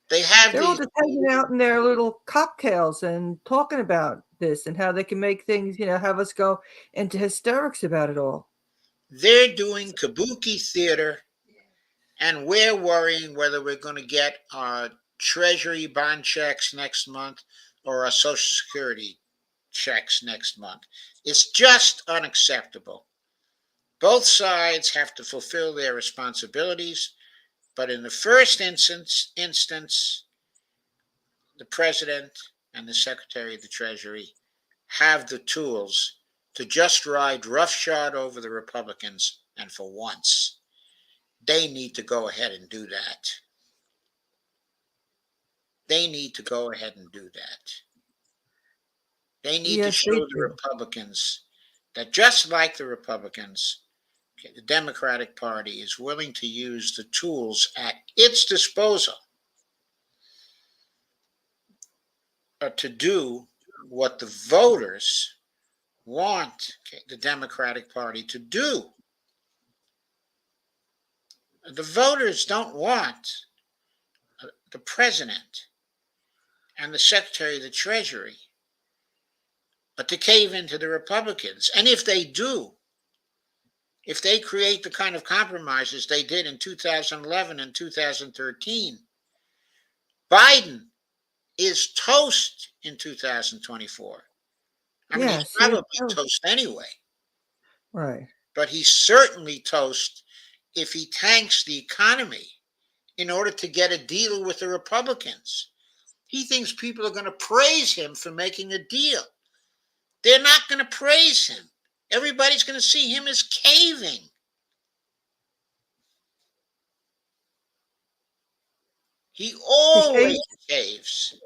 They have They're all these. just hanging out in their little cocktails and talking about this and how they can make things, have us go into hysterics about it all. They're doing kabuki theater, and we're worrying whether we're going to get our Treasury bond checks next month or our Social Security checks next month. It's just unacceptable. Both sides have to fulfill their responsibilities, but in the first instance, the president and the secretary of the Treasury have the tools to just ride roughshod over the Republicans, and for once, they need to go ahead and do that. They need to go ahead and do that. They need to Yes, they show the do. Republicans that just like the Republicans, okay, the Democratic Party is willing to use the tools at its disposal to do what the voters want, okay, the Democratic Party to do. The voters don't want the president and the secretary of the Treasury to cave into the Republicans. And if they do, if they create the kind of compromises they did in 2011 and 2013, Biden is toast in 2024. I mean, he's Yes, he is probably toast. toast anyway, Right. but he's certainly toast if he tanks the economy in order to get a deal with the Republicans. He thinks people are going to praise him for making a deal. They're not going to praise him. Everybody's going to see him as caving. He He always caves. caves.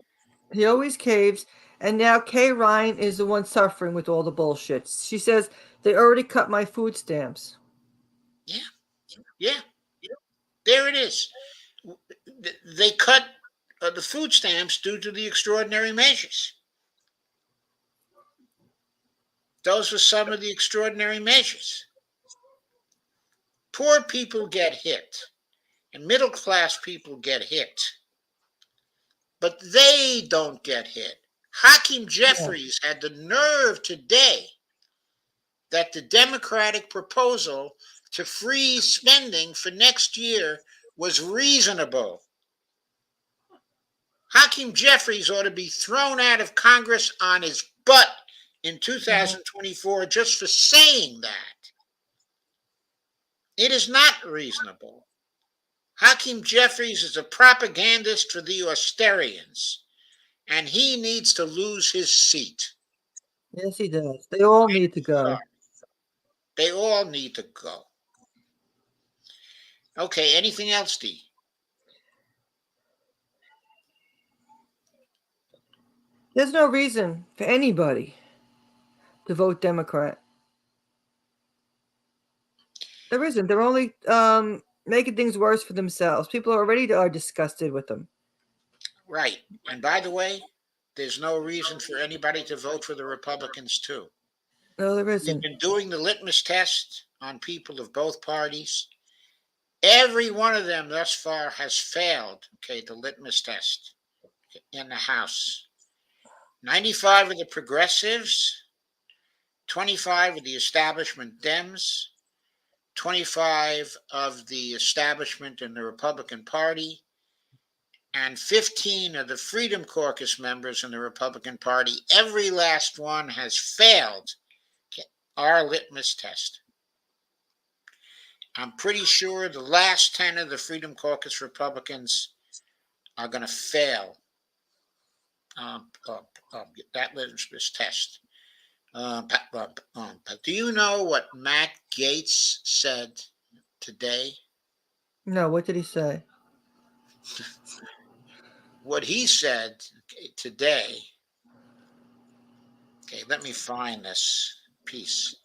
He always caves. And now Kay Ryan is the one suffering with all the bullshit. She says they already cut my food stamps. Yeah, yeah, there it is. They cut the food stamps due to the extraordinary measures. Those were some of the extraordinary measures. Poor people get hit, and middle class people get hit, but they don't get hit. Hakeem Yeah. Jeffries had the nerve today that the Democratic proposal to freeze spending for next year was reasonable. Hakeem Jeffries ought to be thrown out of Congress on his butt in Mhm. 2024 just for saying that. It is not reasonable. Hakeem Jeffries is a propagandist for the Austerians, and he needs to lose his seat. Yes, he does. They all need to go. They all need to go. Okay, anything else, D? There's no reason for anybody to vote Democrat. There isn't. They're only making things worse for themselves. People already are disgusted with them. Right. And by the way, there's no reason for anybody to vote for the Republicans, too. No, there We've isn't. been doing the litmus test on people of both parties. Every one of them thus far has failed, okay, the litmus test in the House. 95 of the progressives, 25 of the establishment Dems, 25 of the establishment in the Republican Party, and 15 of the Freedom Caucus members in the Republican Party. Every last one has failed our litmus test. I'm pretty sure the last 10 of the Freedom Caucus Republicans are going to fail um, uh, that litmus test. But do you know what Matt Gaetz said today? No, what did he say? What he said today, okay, let me find this piece.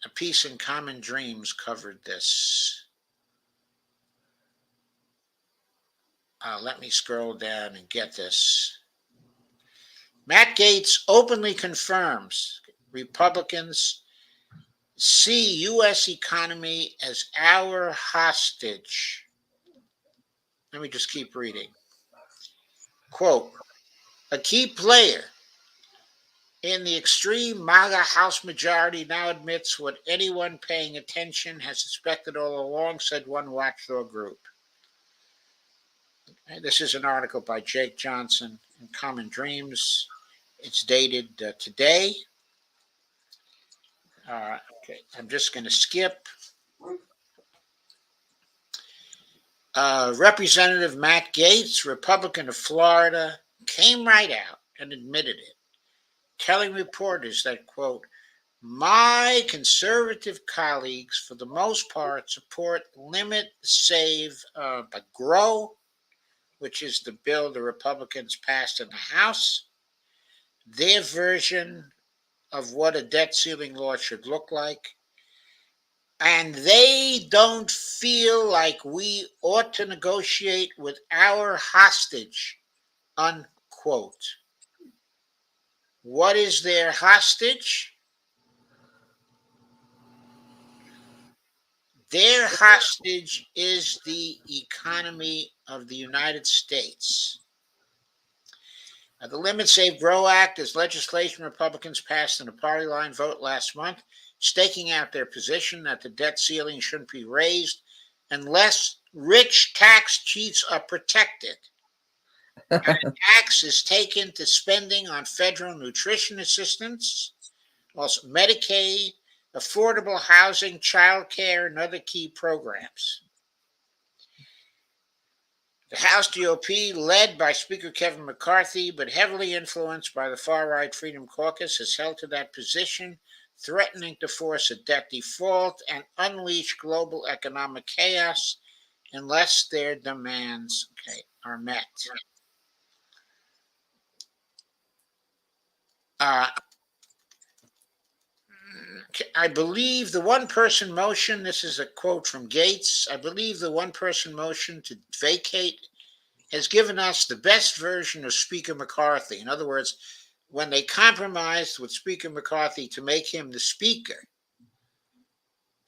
A piece in Common Dreams covered this. Let me scroll down and get this. Matt Gaetz openly confirms Republicans see U.S. economy as our hostage. Let me just keep reading. Quote, a key player in the extreme MAGA House majority now admits what anyone paying attention has suspected all along, said one watchdog group. This is an article by Jake Johnson in Common Dreams. It's dated today. Okay, I'm just going to skip. Representative Matt Gaetz, Republican of Florida, came right out and admitted it, telling reporters that, quote, my conservative colleagues, for the most part, support limit, save, but grow, which is the bill the Republicans passed in the House. Their version of what a debt ceiling law should look like. And they don't feel like we ought to negotiate with our hostage, unquote. What is their hostage? Their hostage is the economy of the United States. The Limit Save Grow Act is legislation Republicans passed in a party line vote last month, staking out their position that the debt ceiling shouldn't be raised unless rich tax cheats are protected. And a tax is taken to spending on federal nutrition assistance, also Medicaid, affordable housing, child care, and other key programs. The House GOP, led by Speaker Kevin McCarthy, but heavily influenced by the far-right Freedom Caucus, has held to that position, threatening to force a debt default and unleash global economic chaos unless their demands are met. I believe the one-person motion, this is a quote from Gaetz, I believe the one-person motion to vacate has given us the best version of Speaker McCarthy. In other words, when they compromised with Speaker McCarthy to make him the Speaker,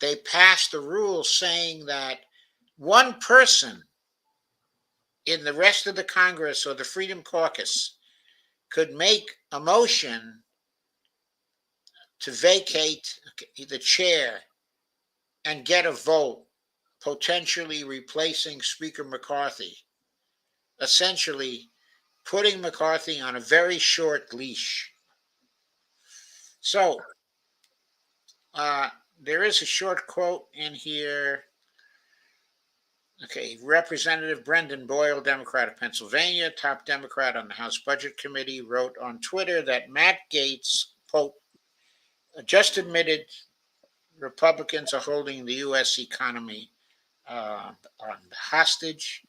they passed a rule saying that one person in the rest of the Congress or the Freedom Caucus could make a motion to vacate the chair and get a vote, potentially replacing Speaker McCarthy, essentially putting McCarthy on a very short leash. So there is a short quote in here. Okay, Representative Brendan Boyle, Democrat of Pennsylvania, top Democrat on the House Budget Committee, wrote on Twitter that Matt Gaetz, quote, just admitted Republicans are holding the U.S. economy on hostage.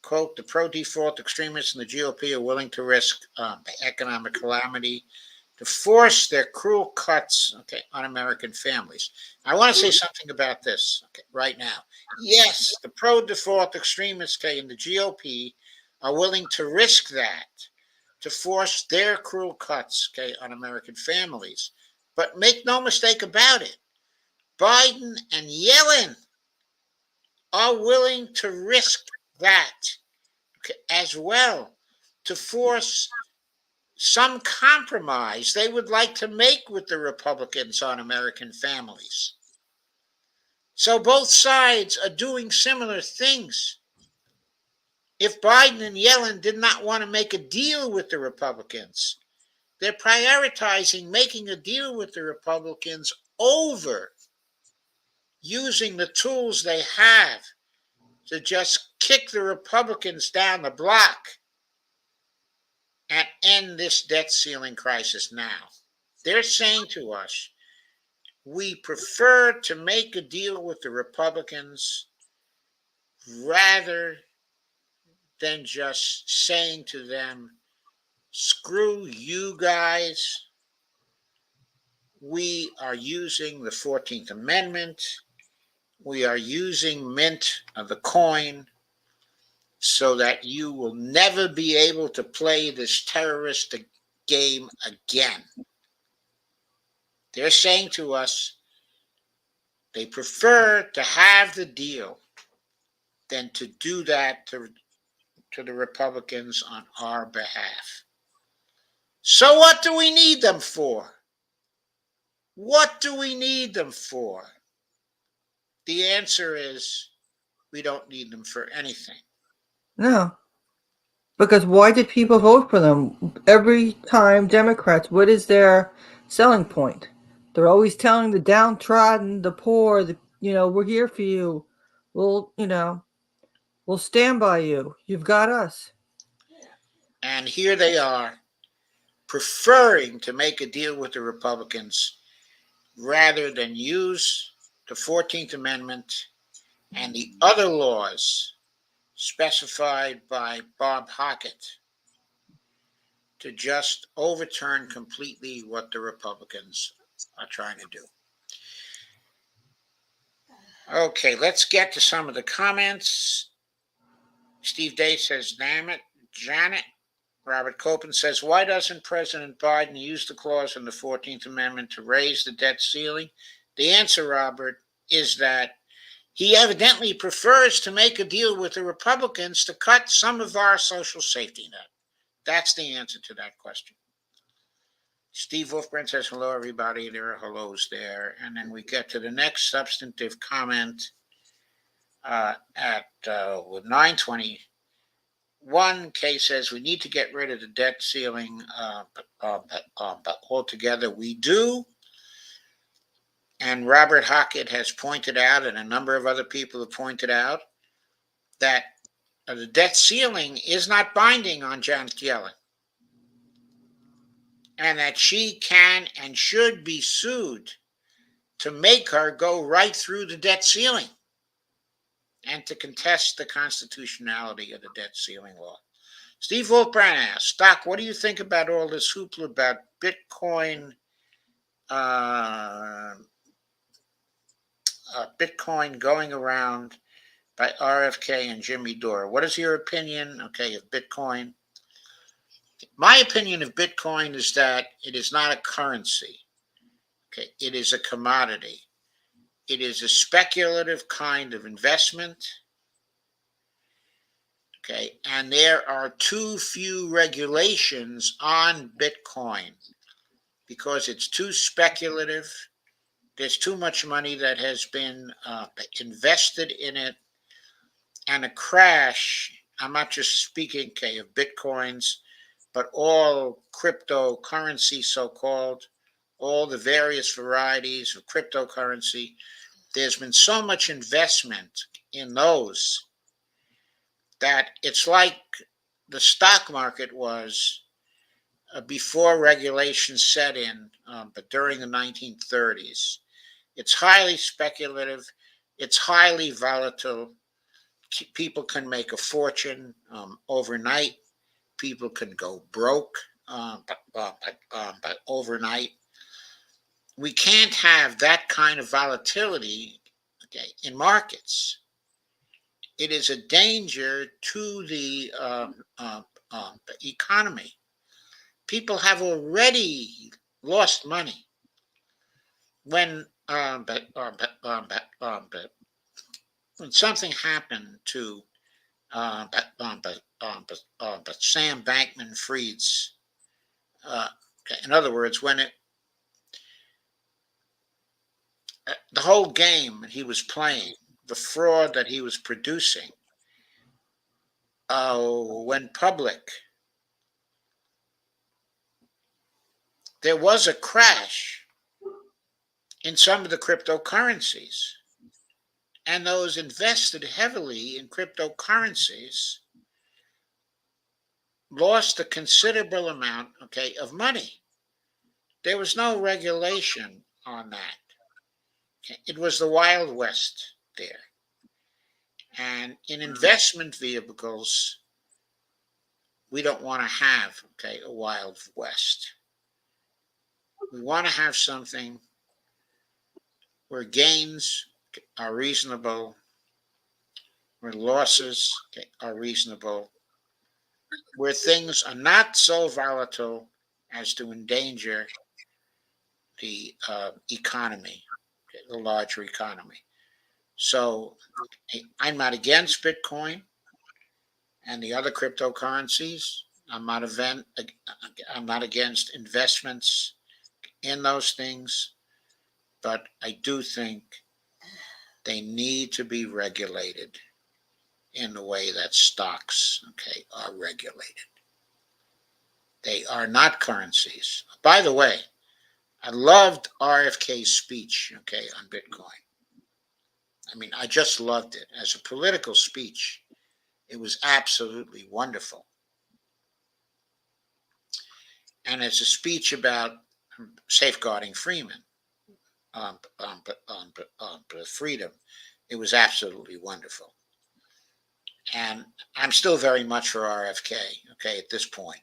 Quote, the pro-default extremists in the GOP are willing to risk economic calamity to force their cruel cuts on American families. I want to say something about this right now. Yes, the pro-default extremists in the GOP are willing to risk that to force their cruel cuts on American families. But make no mistake about it, Biden and Yellen are willing to risk that as well to force some compromise they would like to make with the Republicans on American families. So both sides are doing similar things. If Biden and Yellen did not want to make a deal with the Republicans, they're prioritizing making a deal with the Republicans over using the tools they have to just kick the Republicans down the block and end this debt ceiling crisis now. They're saying to us, we prefer to make a deal with the Republicans rather than just saying to them, screw you guys. We are using the 14th Amendment. We are using mint of the coin. so that you will never be able to play this terroristic game again. They're saying to us they prefer to have the deal than to do that to the Republicans on our behalf. So, what do we need them for? What do we need them for? The answer is we don't need them for anything. No. Because why did people vote for them? Every time Democrats, what is their selling point? They're always telling the downtrodden, the poor, we're here for you. We'll stand by you. You've got us. And here they are, preferring to make a deal with the Republicans rather than use the 14th Amendment and the other laws specified by Bob Hockett to just overturn completely what the Republicans are trying to do. Okay, let's get to some of the comments. Steve Day says, damn it, Janet. Robert Copen says, why doesn't President Biden use the clause in the 14th Amendment to raise the debt ceiling? The answer, Robert, is that he evidently prefers to make a deal with the Republicans to cut some of our social safety net. That's the answer to that question. Steve Wolfbrand says, hello, everybody. There are hellos there. And then we get to the next substantive comment at 9:20. One case says we need to get rid of the debt ceiling, but altogether we do. And Robert Hockett has pointed out, and a number of other people have pointed out, that the debt ceiling is not binding on Janet Yellen, and that she can and should be sued to make her go right through the debt ceiling and to contest the constitutionality of the debt ceiling law. Steve Wolfbrand asks, Doc, what do you think about all this hoopla about Bitcoin, Bitcoin going around by RFK and Jimmy Dore? What is your opinion, of Bitcoin? My opinion of Bitcoin is that it is not a currency. It is a commodity. It is a speculative kind of investment. And there are too few regulations on Bitcoin because it's too speculative. There's too much money that has been invested in it, and a crash. I'm not just speaking, of Bitcoins, but all cryptocurrency, so-called, all the various varieties of cryptocurrency. There's been so much investment in those that it's like the stock market was before regulations set in, but during the 1930s. It's highly speculative. It's highly volatile. People can make a fortune overnight. People can go broke but overnight. We can't have that kind of volatility in markets. It is a danger to the economy. People have already lost money when when something happened to Sam Bankman-Fried's, in other words, when the whole game he was playing, the fraud that he was producing, went public, there was a crash in some of the cryptocurrencies. And those invested heavily in cryptocurrencies lost a considerable amount, of money. There was no regulation on that. It was the Wild West there. And in investment vehicles, we don't want to have, a Wild West. We want to have something where gains are reasonable where losses, okay, are reasonable, where things are not so volatile as to endanger the economy, okay, the larger economy. So I'm not against Bitcoin and the other cryptocurrencies. I'm not I'm not against investments in those things, but I do think they need to be regulated in the way that stocks, okay, are regulated. They are not currencies. By the way, I loved RFK's speech, okay, on Bitcoin. I mean, I just loved it as a political speech. It was absolutely wonderful, and as a speech about safeguarding freedom, freedom, it was absolutely wonderful. And I'm still very much for RFK, okay, at this point.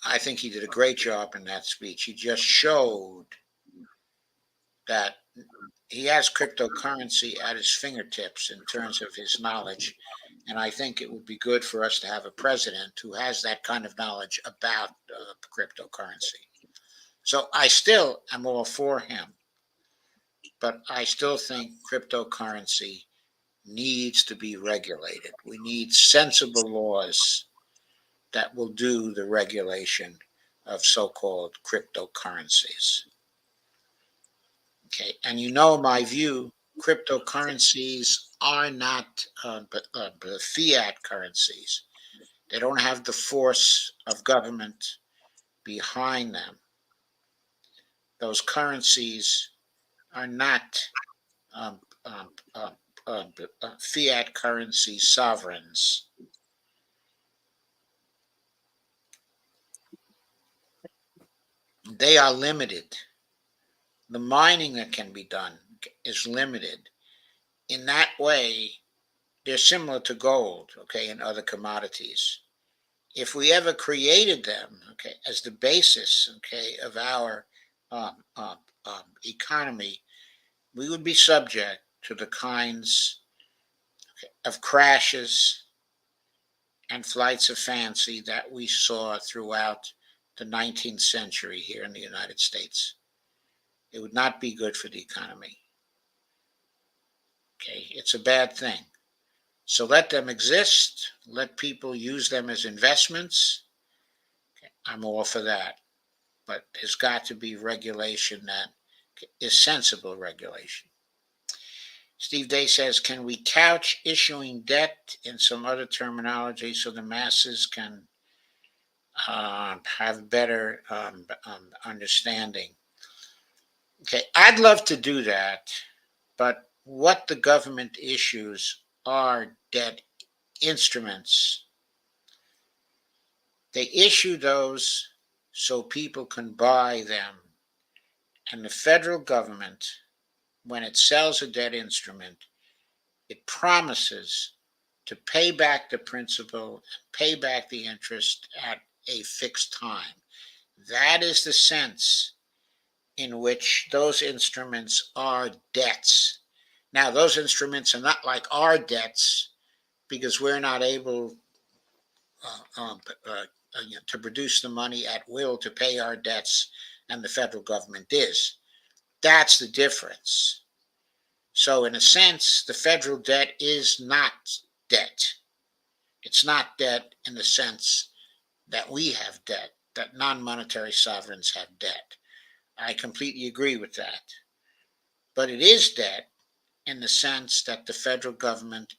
I think he did a great job in that speech. He just showed that he has cryptocurrency at his fingertips in terms of his knowledge. And I think it would be good for us to have a president who has that kind of knowledge about cryptocurrency. So I still am all for him, but I still think cryptocurrency needs to be regulated. We need sensible laws that will do the regulation of so-called cryptocurrencies. Okay, and you know my view, cryptocurrencies are not fiat currencies. They don't have the force of government behind them. Those currencies are not um, um, fiat currency sovereigns. They are limited. The mining that can be done is limited. In that way, they're similar to gold, okay, and other commodities. If we ever created them, okay, as the basis, okay, of our economy, we would be subject to the kinds of crashes and flights of fancy that we saw throughout the 19th century here in the United States. It would not be good for the economy. Okay, it's a bad thing. So let them exist. Let people use them as investments. Okay, I'm all for that. But there's got to be regulation that is sensible regulation. Steve Day says, can we couch issuing debt in some other terminology so the masses can have better understanding? Okay, I'd love to do that, but what the government issues are debt instruments. They issue those so people can buy them. And the federal government, when it sells a debt instrument, it promises to pay back the principal, pay back the interest at a fixed time. That is the sense in which those instruments are debts. Now, those instruments are not like our debts because we're not able uh, um, uh, to produce the money at will to pay our debts, and the federal government is. That's the difference. So, in a sense, the federal debt is not debt. It's not debt in the sense that we have debt, that non monetary sovereigns have debt. I completely agree with that. But it is debt in the sense that the federal government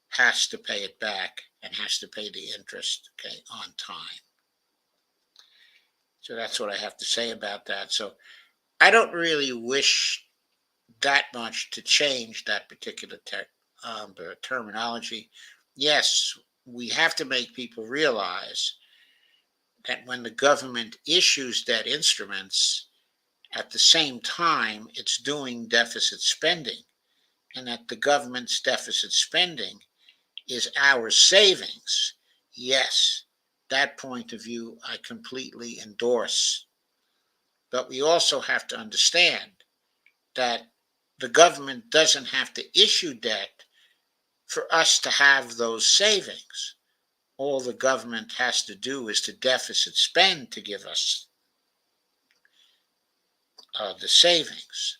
has to pay it back and has to pay the interest, okay, on time. So that's what I have to say about that. So I don't really wish that much to change that particular terminology. Yes, we have to make people realize that when the government issues debt instruments, at the same time, it's doing deficit spending, and that the government's deficit spending is our savings. Yes, that point of view I completely endorse. But we also have to understand that the government doesn't have to issue debt for us to have those savings. All the government has to do is to deficit spend to give us the savings.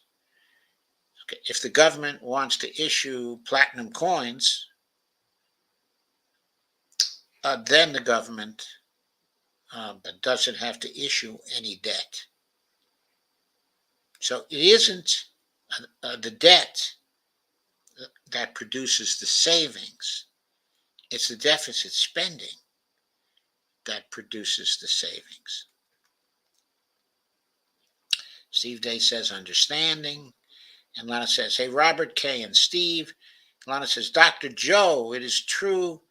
Okay. If the government wants to issue platinum coins, then the government doesn't have to issue any debt. So it isn't the debt that produces the savings. It's the deficit spending that produces the savings. Steve Day says understanding. And Lana says, hey, Robert K. and Steve. Lana says, Dr. Joe, it is true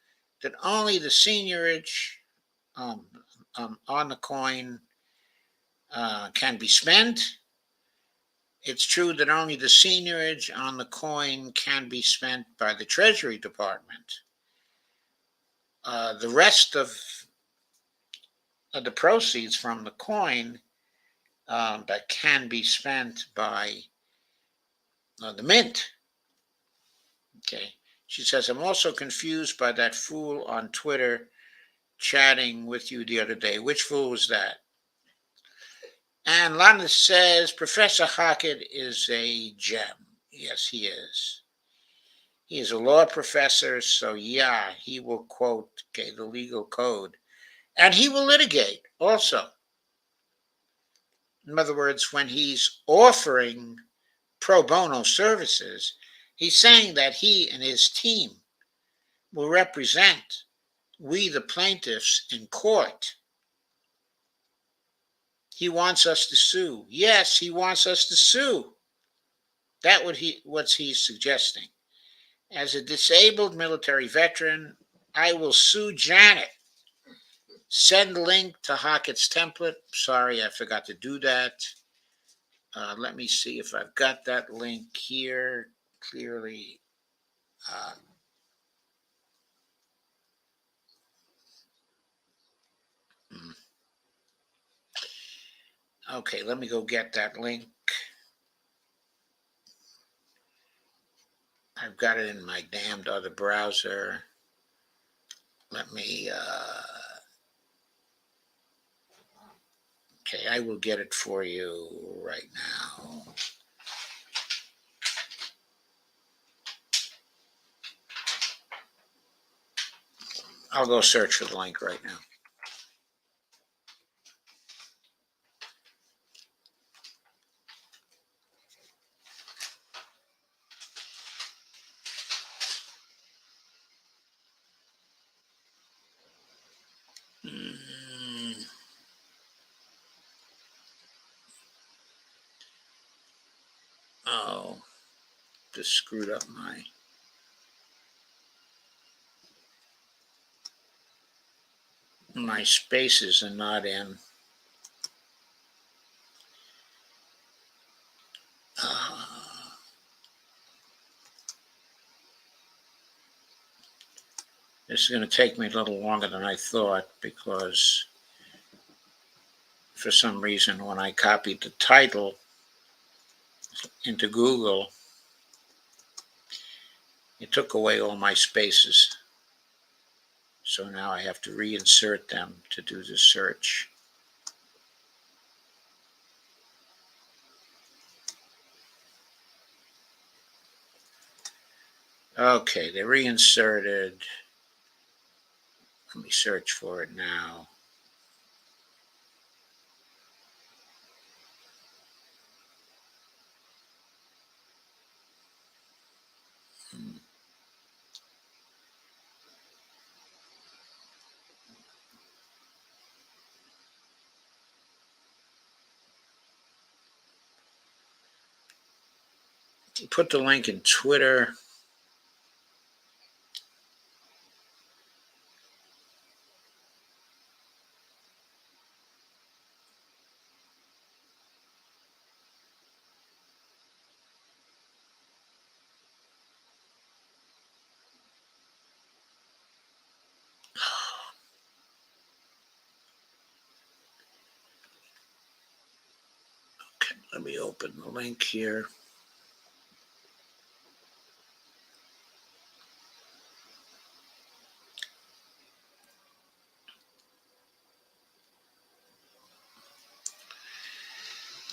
that only the seigniorage on the coin can be spent. It's true that only the seigniorage on the coin can be spent by the Treasury Department. The rest of the proceeds from the coin that can be spent by the mint. Okay. She says, I'm also confused by that fool on Twitter chatting with you the other day. Which fool was that? And Lana says, Professor Hockett is a gem. Yes, he is. He is a law professor, so yeah, he will quote the legal code. And he will litigate also. In other words, when he's offering pro bono services, he's saying that he and his team will represent we, the plaintiffs, in court. He wants us to sue. Yes, he wants us to sue. That's what he's suggesting. As a disabled military veteran, I will sue Janet. Send link to Hockett's template. Sorry, I forgot to do that. Let me see if I've got that link here clearly. Okay, let me go get that link. I've got it in my damned other browser. Let me, okay, I will get it for you right now. I'll go search for the link right now. Oh, just screwed up my spaces are not in. This is going to take me a little longer than I thought because for some reason when I copied the title into Google, it took away all my spaces. So now I have to reinsert them to do the search. Okay, they reinserted. Let me search for it now. Put the link in Twitter. Okay, let me open the link here.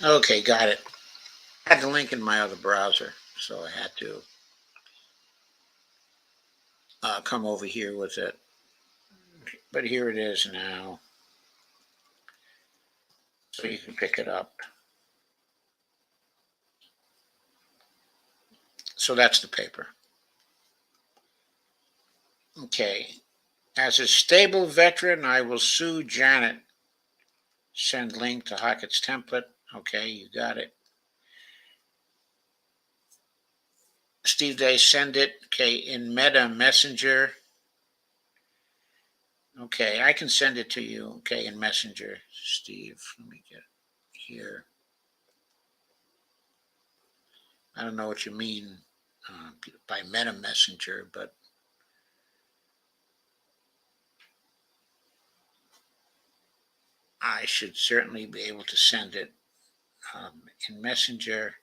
Okay, got it. I had the link in my other browser, so I had to come over here with it. But here it is now, so you can pick it up. So that's the paper. Okay. As a stable veteran, I will sue Janet. Send link to Hockett's template. Okay, you got it. Steve Day, send it. Okay, in Meta Messenger. Okay, I can send it to you. Okay, in Messenger, Steve. Let me get here. I don't know what you mean by Meta Messenger, but I should certainly be able to send it in Messenger.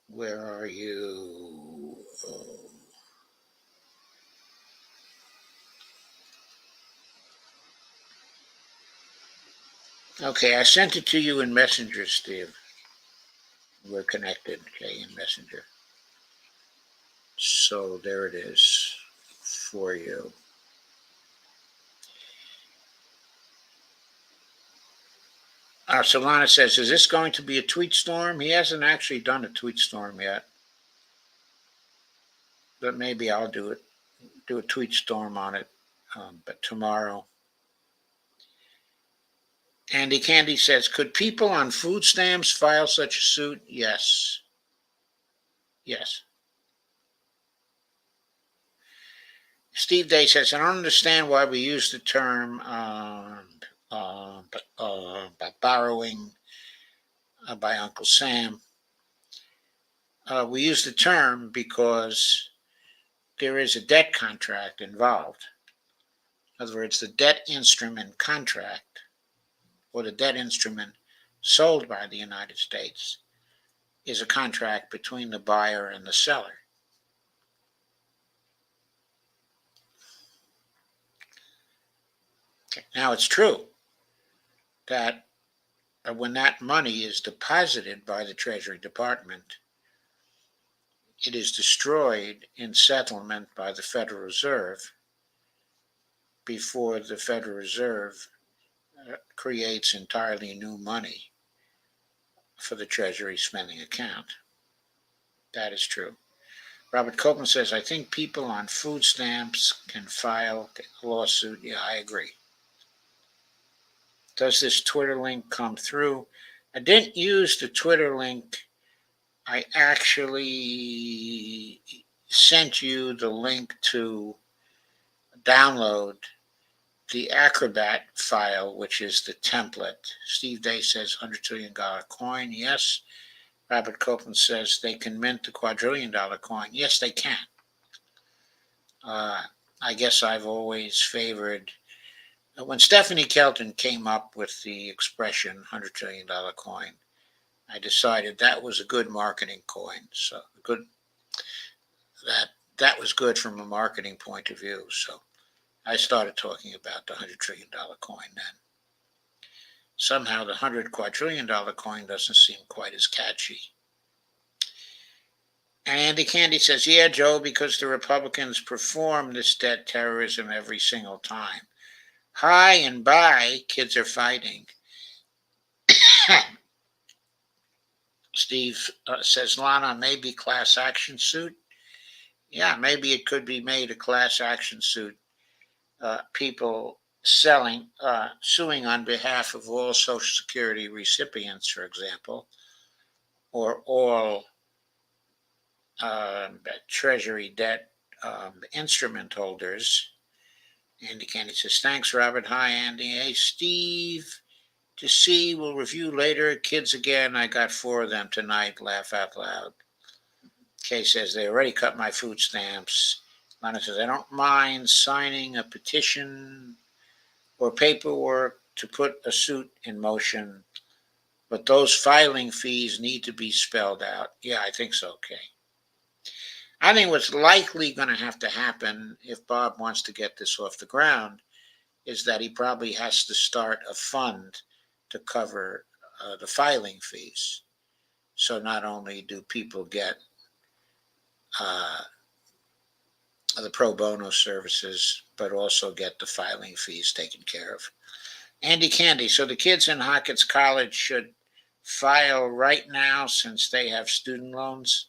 Where are you? Oh. Okay, I sent it to you in Messenger, Steve. We're connected, okay, in Messenger. So there it is for you. Solana says, is this going to be a tweet storm? He hasn't actually done a tweet storm yet. But maybe I'll do it, do a tweet storm on it, but tomorrow. Andy Candy says, could people on food stamps file such a suit? Yes. Yes. Steve Day says, I don't understand why we use the term by borrowing by Uncle Sam. We use the term because there is a debt contract involved. In other words, the debt instrument contract or the debt instrument sold by the United States is a contract between the buyer and the seller. Okay. Now, it's true that when that money is deposited by the Treasury Department, it is destroyed in settlement by the Federal Reserve before the Federal Reserve creates entirely new money for the Treasury spending account. That is true. Robert Copeland says, I think people on food stamps can file a lawsuit. Yeah, I agree. Does this Twitter link come through? I didn't use the Twitter link. I actually sent you the link to download the Acrobat file, which is the template. Steve Day says $100 trillion coin. Yes. Robert Copeland says they can mint the $250 coin. Yes, they can. I guess I've always favored. When Stephanie Kelton came up with the expression $100 trillion coin, I decided that was a good marketing coin. So good that was good from a marketing point of view. So I started talking about the $100 trillion coin then. Somehow the $100 quadrillion coin doesn't seem quite as catchy. And Andy Candy says, yeah, Joe, because the Republicans perform this debt terrorism every single time. Hi and bye, kids are fighting. Steve says, Lana, maybe class action suit. Yeah, maybe it could be made a class action suit. People suing on behalf of all Social Security recipients, for example, or all Treasury debt instrument holders. Andy Candy says, thanks, Robert. Hi, Andy. Hey, Steve. To see, we'll review later. Kids again. I got 4 of them tonight. Laugh out loud. Kay says, they already cut my food stamps. Lana says, I don't mind signing a petition or paperwork to put a suit in motion, but those filing fees need to be spelled out. Yeah, I think so, Kay. I think what's likely going to have to happen if Bob wants to get this off the ground is that he probably has to start a fund to cover the filing fees. So not only do people get the pro bono services, but also get the filing fees taken care of. Andy Candy, so the kids in Hawkins College should file right now since they have student loans.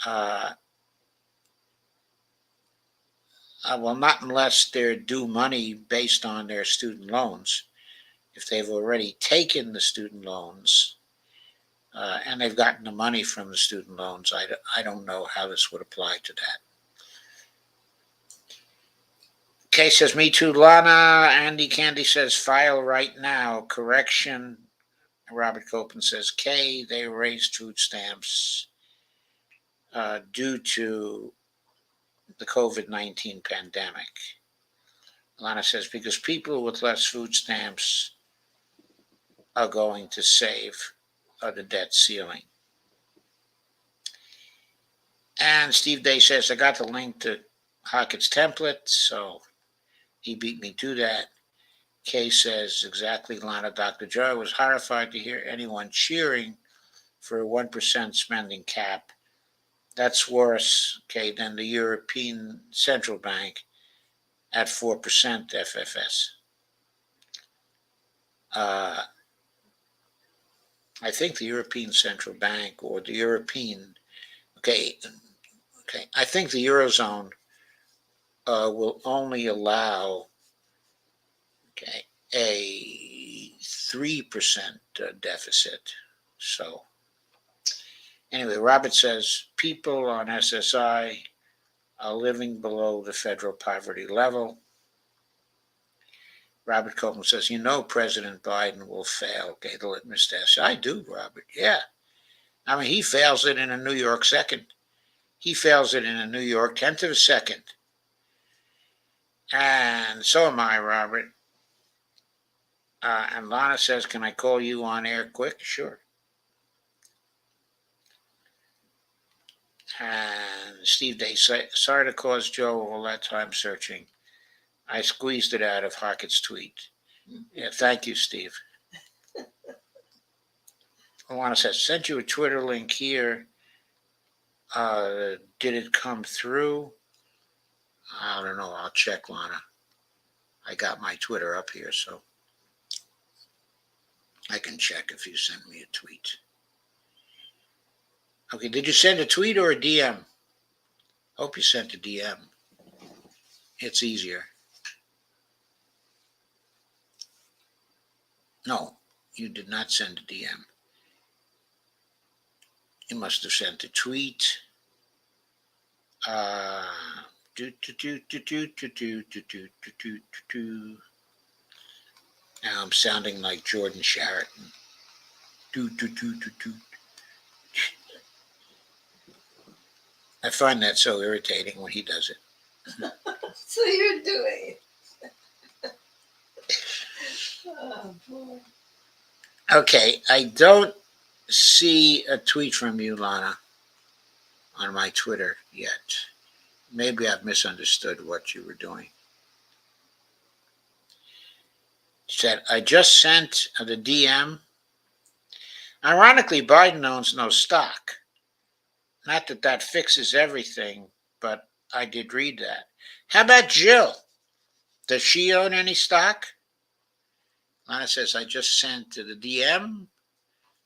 Well, not unless they're due money based on their student loans. If they've already taken the student loans and they've gotten the money from the student loans, I don't know how this would apply to that. Kay says, me too, Lana. Andy Candy says, file right now. Correction. Robert Copeland says, Kay, they raised food stamps due to the COVID-19 pandemic. Lana says, because people with less food stamps are going to save the debt ceiling. And Steve Day says, I got the link to Hockett's template, so he beat me to that. Kay says, exactly, Lana. Dr. Joy was horrified to hear anyone cheering for a 1% spending cap. That's worse, Kay, than the European Central Bank at 4% FFS. I think the European Central Bank or the European, okay, I think the Eurozone will only allow, a 3% deficit. So, anyway, Robert says people on SSI are living below the federal poverty level. Robert Copeland says, President Biden will fail. Okay, the litmus test. I do, Robert. Yeah. I mean, he fails it in a New York second. He fails it in a New York tenth of a second. And so am I, Robert. And Lana says, can I call you on air quick? Sure. And Steve Day, sorry to cause Joe all that time searching. I squeezed it out of Hockett's tweet. Yeah, thank you, Steve. Alana says, sent you a Twitter link here. Did it come through? I don't know. I'll check, Lana. I got my Twitter up here, so I can check if you sent me a tweet. Okay, did you send a tweet or a DM? Hope you sent a DM. It's easier. No, you did not send a DM. You must have sent a tweet. Now I'm sounding like Jordan Sheraton. I find that so irritating when he does it. So you're doing it. Oh, boy. Okay, I don't see a tweet from you, Lana, on my Twitter yet. Maybe I've misunderstood what you were doing. Said, I just sent the DM. Ironically, Biden owns no stock. Not that that fixes everything, but I did read that. How about Jill? Does she own any stock? Lana says, I just sent to the DM,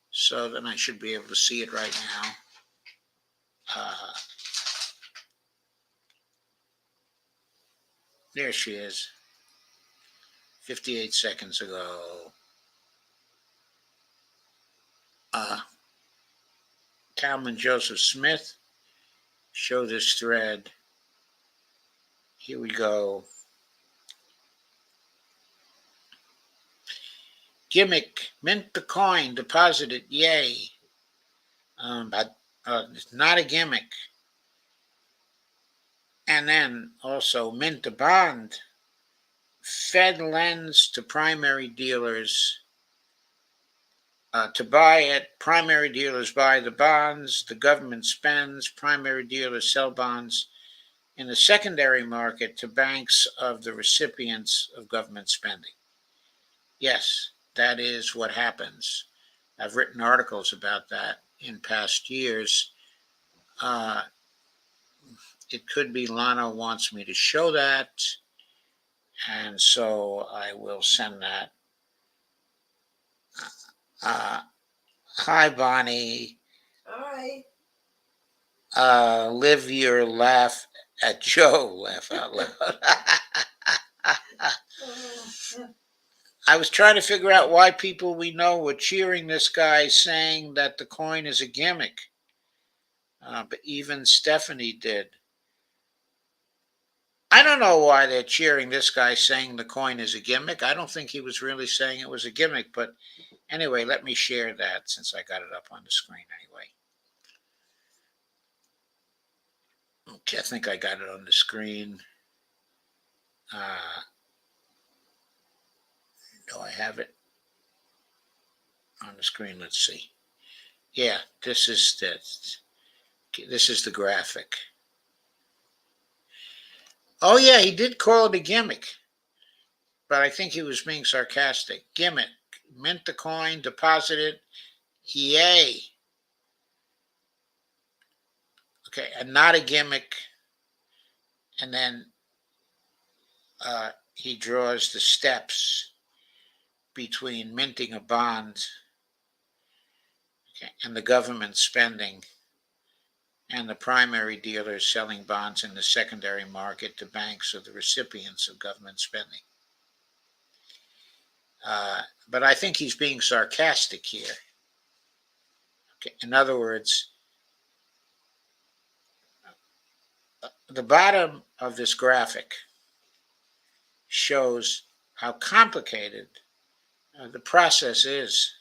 so then I should be able to see it right now. There she is. 58 seconds ago. Talman Joseph Smith, show this thread. Here we go. Gimmick, mint the coin, deposit it, yay. But it's not a gimmick. And then also mint the bond. Fed lends to primary dealers to buy it. Primary dealers buy the bonds. The government spends. Primary dealers sell bonds. in the secondary market to banks of the recipients of government spending. Yes, that is what happens. I've written articles about that in past years. It could be Lana wants me to show that, and so I will send that. Hi, Bonnie. All right. Live your laugh at Joe. Laugh out loud. I was trying to figure out why people we know were cheering this guy saying that the coin is a gimmick. But even Stephanie did. I don't know why they're cheering this guy saying the coin is a gimmick. I don't think he was really saying it was a gimmick. But anyway, let me share that since I got it up on the screen anyway. Okay, I think I got it on the screen. Do I have it on the screen? Let's see. Yeah, this is the graphic. Oh yeah, he did call it a gimmick, but I think he was being sarcastic. Gimmick, mint the coin, deposit it, yay. Okay, and not a gimmick. And then he draws the steps between minting a bond, okay, and the government spending, and the primary dealers selling bonds in the secondary market to banks or the recipients of government spending. But I think he's being sarcastic here. Okay, in other words, the bottom of this graphic shows how complicated the process is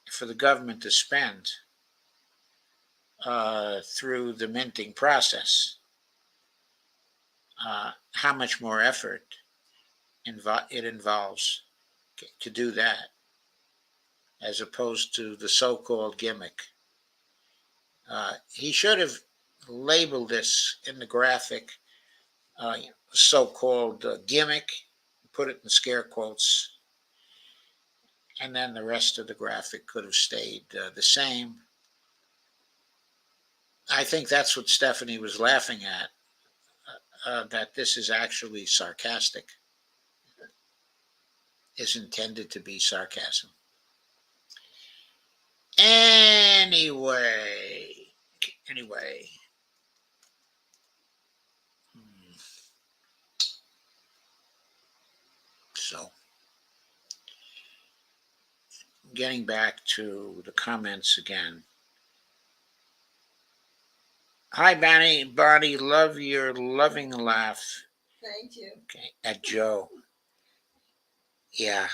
for the government to spend through the minting process. How much more effort it involves to do that, as opposed to the so-called gimmick. He should have labeled this in the graphic so-called gimmick, put it in scare quotes, and then the rest of the graphic could have stayed the same. I think that's what Stephanie was laughing at, that this is actually sarcastic, is intended to be sarcasm. Anyway. So, getting back to the comments again. Hi, Bonnie, love your loving laugh. Thank you. Okay, at Joe. Yeah.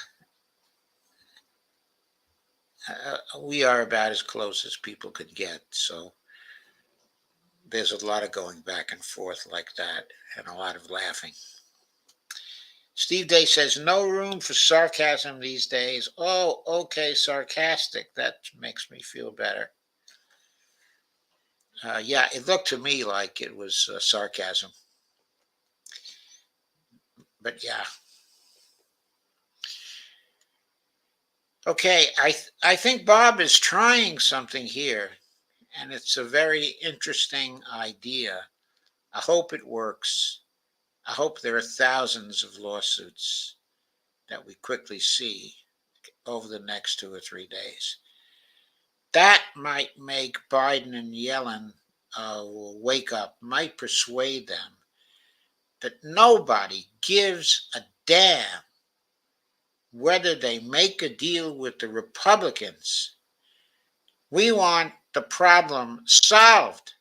We are about as close as people could get, so there's a lot of going back and forth like that and a lot of laughing. Steve Day says, no room for sarcasm these days. Oh, okay, sarcastic. That makes me feel better. Yeah, it looked to me like it was sarcasm. But yeah. Okay, I think Bob is trying something here, and it's a very interesting idea. I hope it works. I hope there are thousands of lawsuits that we quickly see over the next 2 or 3 days. That might make Biden and Yellen wake up, might persuade them that nobody gives a damn whether they make a deal with the Republicans. We want the problem solved,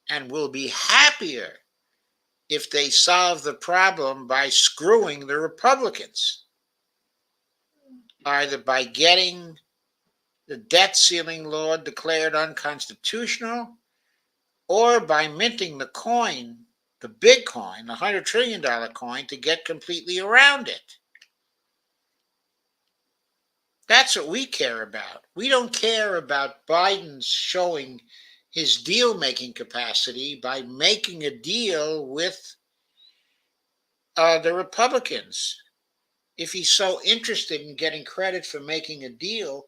and we'll be happier if they solve the problem by screwing the Republicans, either by getting the debt ceiling law declared unconstitutional or by minting the coin, the big coin, the $100 trillion coin, to get completely around it. That's what we care about. We don't care about Biden's showing his deal-making capacity by making a deal with the Republicans. If he's so interested in getting credit for making a deal,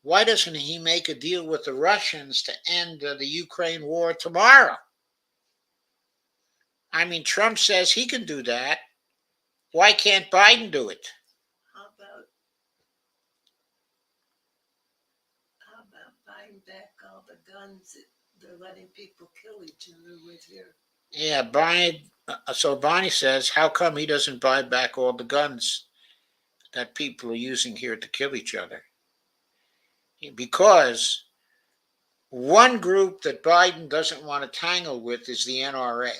why doesn't he make a deal with the Russians to end the Ukraine war tomorrow? I mean, Trump says he can do that. Why can't Biden do it? How about buying back all the guns that they're letting people kill each other with here? Yeah, Biden. So Bonnie says, how come he doesn't buy back all the guns that people are using here to kill each other? Because one group that Biden doesn't want to tangle with is the NRA.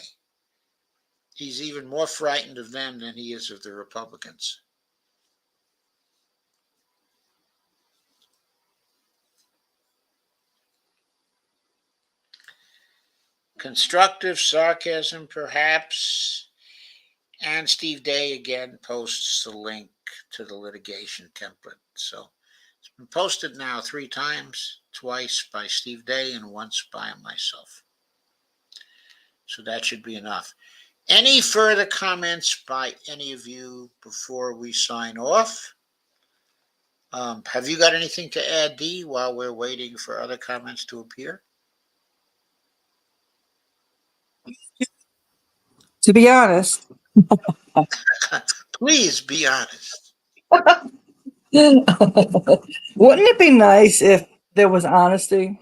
He's even more frightened of them than he is of the Republicans. Constructive sarcasm, perhaps. And Steve Day again posts the link to the litigation template. So it's been posted now 3 times, twice by Steve Day and once by myself. So that should be enough. Any further comments by any of you before we sign off? Have you got anything to add, Dee, while we're waiting for other comments to appear? To be honest, Please be honest. wouldn't it be nice if there was honesty?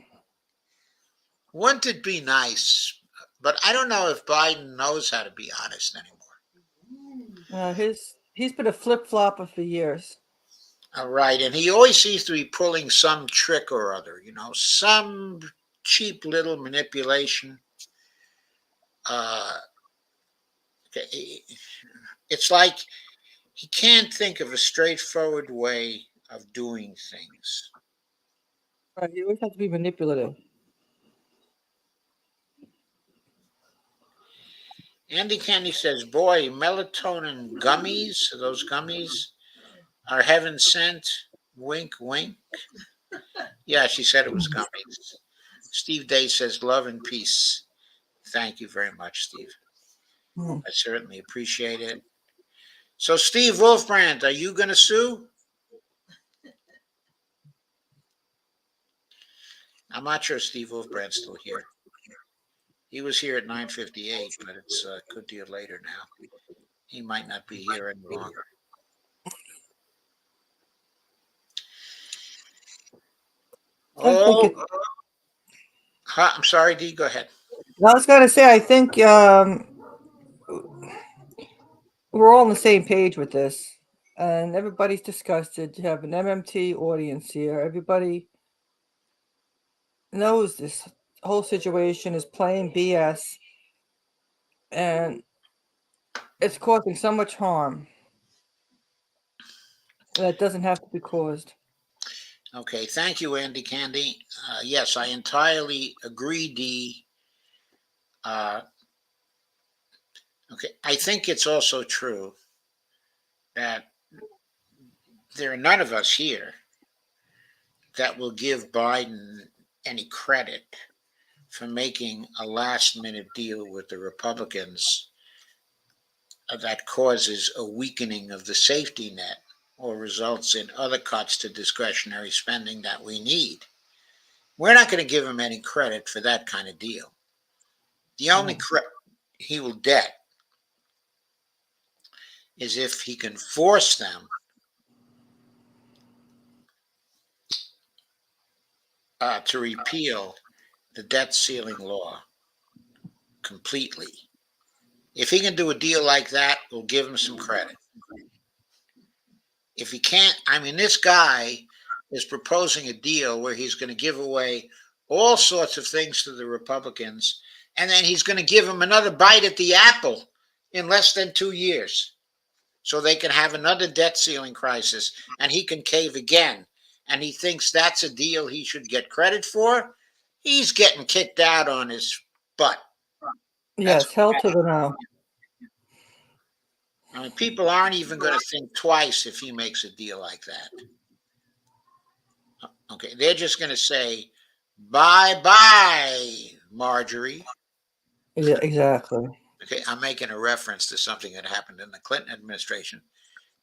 Wouldn't it be nice? But I don't know if Biden knows how to be honest anymore. He's been a flip-flopper for years. All right, and he always seems to be pulling some trick or other, some cheap little manipulation. It's like he can't think of a straightforward way of doing things. Right, you always have to be manipulative. Andy Candy says, boy, melatonin gummies, those gummies are heaven sent. Wink, wink. Yeah, she said it was gummies. Steve Day says, love and peace. Thank you very much, Steve. I certainly appreciate it. So, Steve Wolfbrand, are you going to sue? I'm not sure Steve Wolfbrand's still here. He was here at 9:58, but it's a good deal later now. He might not be here any longer. Oh, I'm sorry, Dee. Go ahead. I was going to say, I think we're all on the same page with this, and everybody's disgusted. You have an MMT audience here. Everybody knows this whole situation is plain BS, and it's causing so much harm that doesn't have to be caused. Okay, thank you, Andy Candy. Yes, I entirely agree, Dee. Okay, I think it's also true that there are none of us here that will give Biden any credit for making a last-minute deal with the Republicans that causes a weakening of the safety net or results in other cuts to discretionary spending that we need. We're not going to give him any credit for that kind of deal. The only credit he will get is if he can force them to repeal the debt ceiling law completely. If he can do a deal like that, we'll give him some credit. If he can't, I mean, this guy is proposing a deal where he's going to give away all sorts of things to the Republicans, and then he's going to give them another bite at the apple in less than 2 years so they can have another debt ceiling crisis and he can cave again. And he thinks that's a deal he should get credit for. He's getting kicked out on his butt. Yes, hell to the no. I mean, people aren't even going to think twice if he makes a deal like that. Okay, they're just going to say, bye-bye. Marjorie. Yeah, exactly. Okay, I'm making a reference to something that happened in the Clinton administration,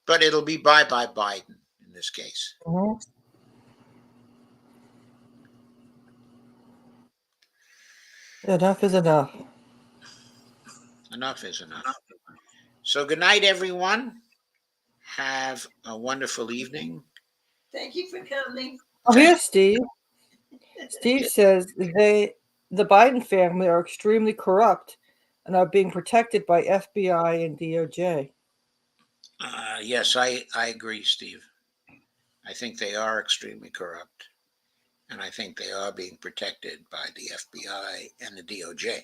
but it'll be bye-bye Biden in this case. Mhm. Enough is enough. Enough is enough. So good night, everyone. Have a wonderful evening. Thank you for coming. Oh, Thank here's Steve. Steve says the Biden family are extremely corrupt and are being protected by FBI and DOJ. Yes, I agree, Steve. I think they are extremely corrupt, and I think they are being protected by the FBI and the DOJ.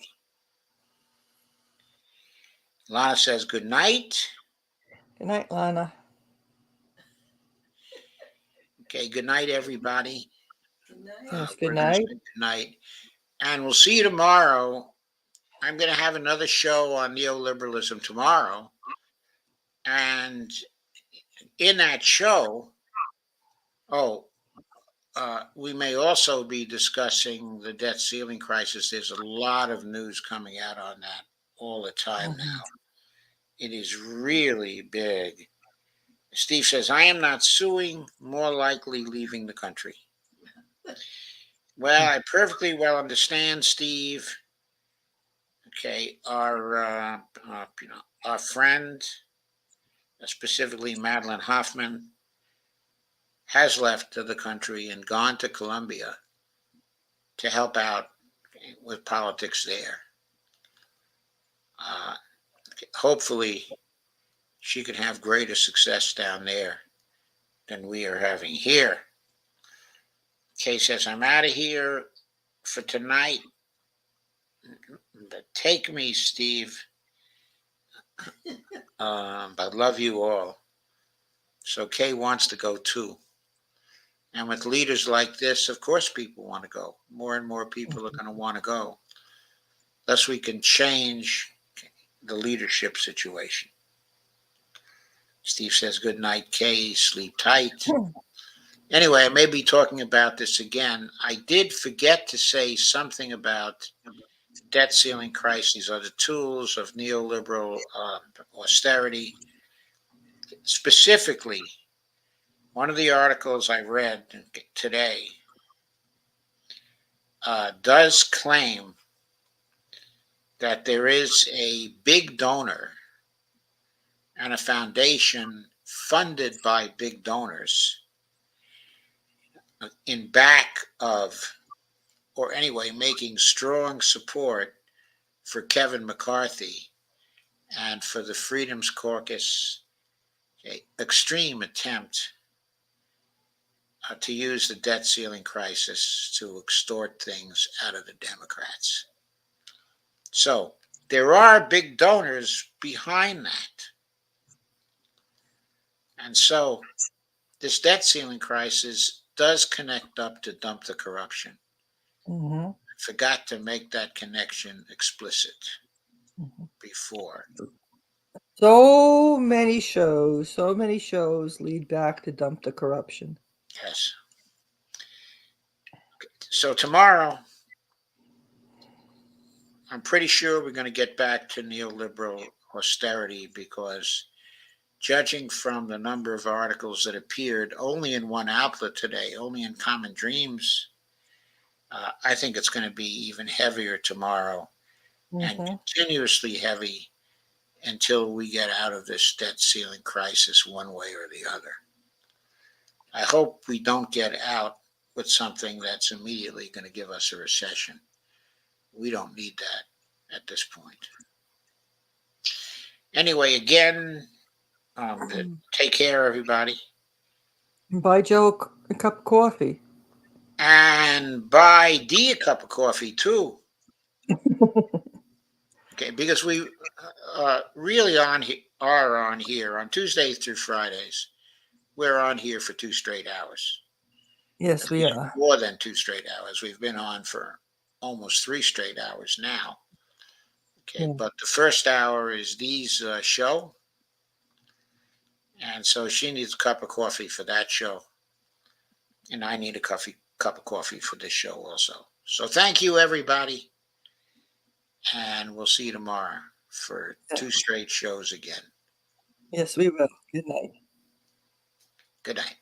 Lana says good night. Good night, Lana. Okay, good night, everybody. Good night. Yes, We're good going to night. say good night, and we'll see you tomorrow. I'm going to have another show on neoliberalism tomorrow, and in that show, oh, we may also be discussing the debt ceiling crisis. There's a lot of news coming out on that all the time Mhm. now. It is really big. Steve says, I am not suing, more likely leaving the country. Well, I perfectly well understand, Steve. Okay, our friend, specifically Madeline Hoffman, has left the country and gone to Colombia to help out with politics there. Uh, Hopefully, she can have greater success down there than we are having here. Kay says, I'm out of here for tonight. But take me, Steve. I love you all. So Kay wants to go too. And with leaders like this, of course, people want to go. More and more people are going to want to go. Thus, we can change the leadership situation. Steve says, good night, Kay. Sleep tight. Anyway, I may be talking about this again. I did forget to say something about debt ceiling crises are the tools of neoliberal austerity. Specifically, one of the articles I read today does claim that there is a big donor and a foundation funded by big donors in back of, or anyway, making strong support for Kevin McCarthy and for the Freedoms Caucus, extreme attempt to use the debt ceiling crisis to extort things out of the Democrats. So there are big donors behind that. And so this debt ceiling crisis does connect up to dump the corruption. Mhm. I forgot to make that connection explicit Mhm. before. So many shows lead back to dump the corruption. Yes. So tomorrow, I'm pretty sure we're going to get back to neoliberal austerity because judging from the number of articles that appeared only in one outlet today, only in Common Dreams, I think it's going to be even heavier tomorrow and Mhm. continuously heavy until we get out of this debt ceiling crisis one way or the other. I hope we don't get out with something that's immediately going to give us a recession. We don't need that at this point. Anyway, again, take care, everybody. Buy Joe a cup of coffee. And buy Dee a cup of coffee too. Okay, because we really are on here on Tuesdays through Fridays. We're on here for 2 straight hours. Yes, At we least are. more than 2 straight hours. We've been on for almost 3 straight hours now. Okay, Yeah. but the first hour is Dee's show, and so she needs a cup of coffee for that show, and I need a cup of coffee for this show also. So thank you, everybody. And we'll see you tomorrow for 2 straight shows again. Yes, we will. Good night. Good night.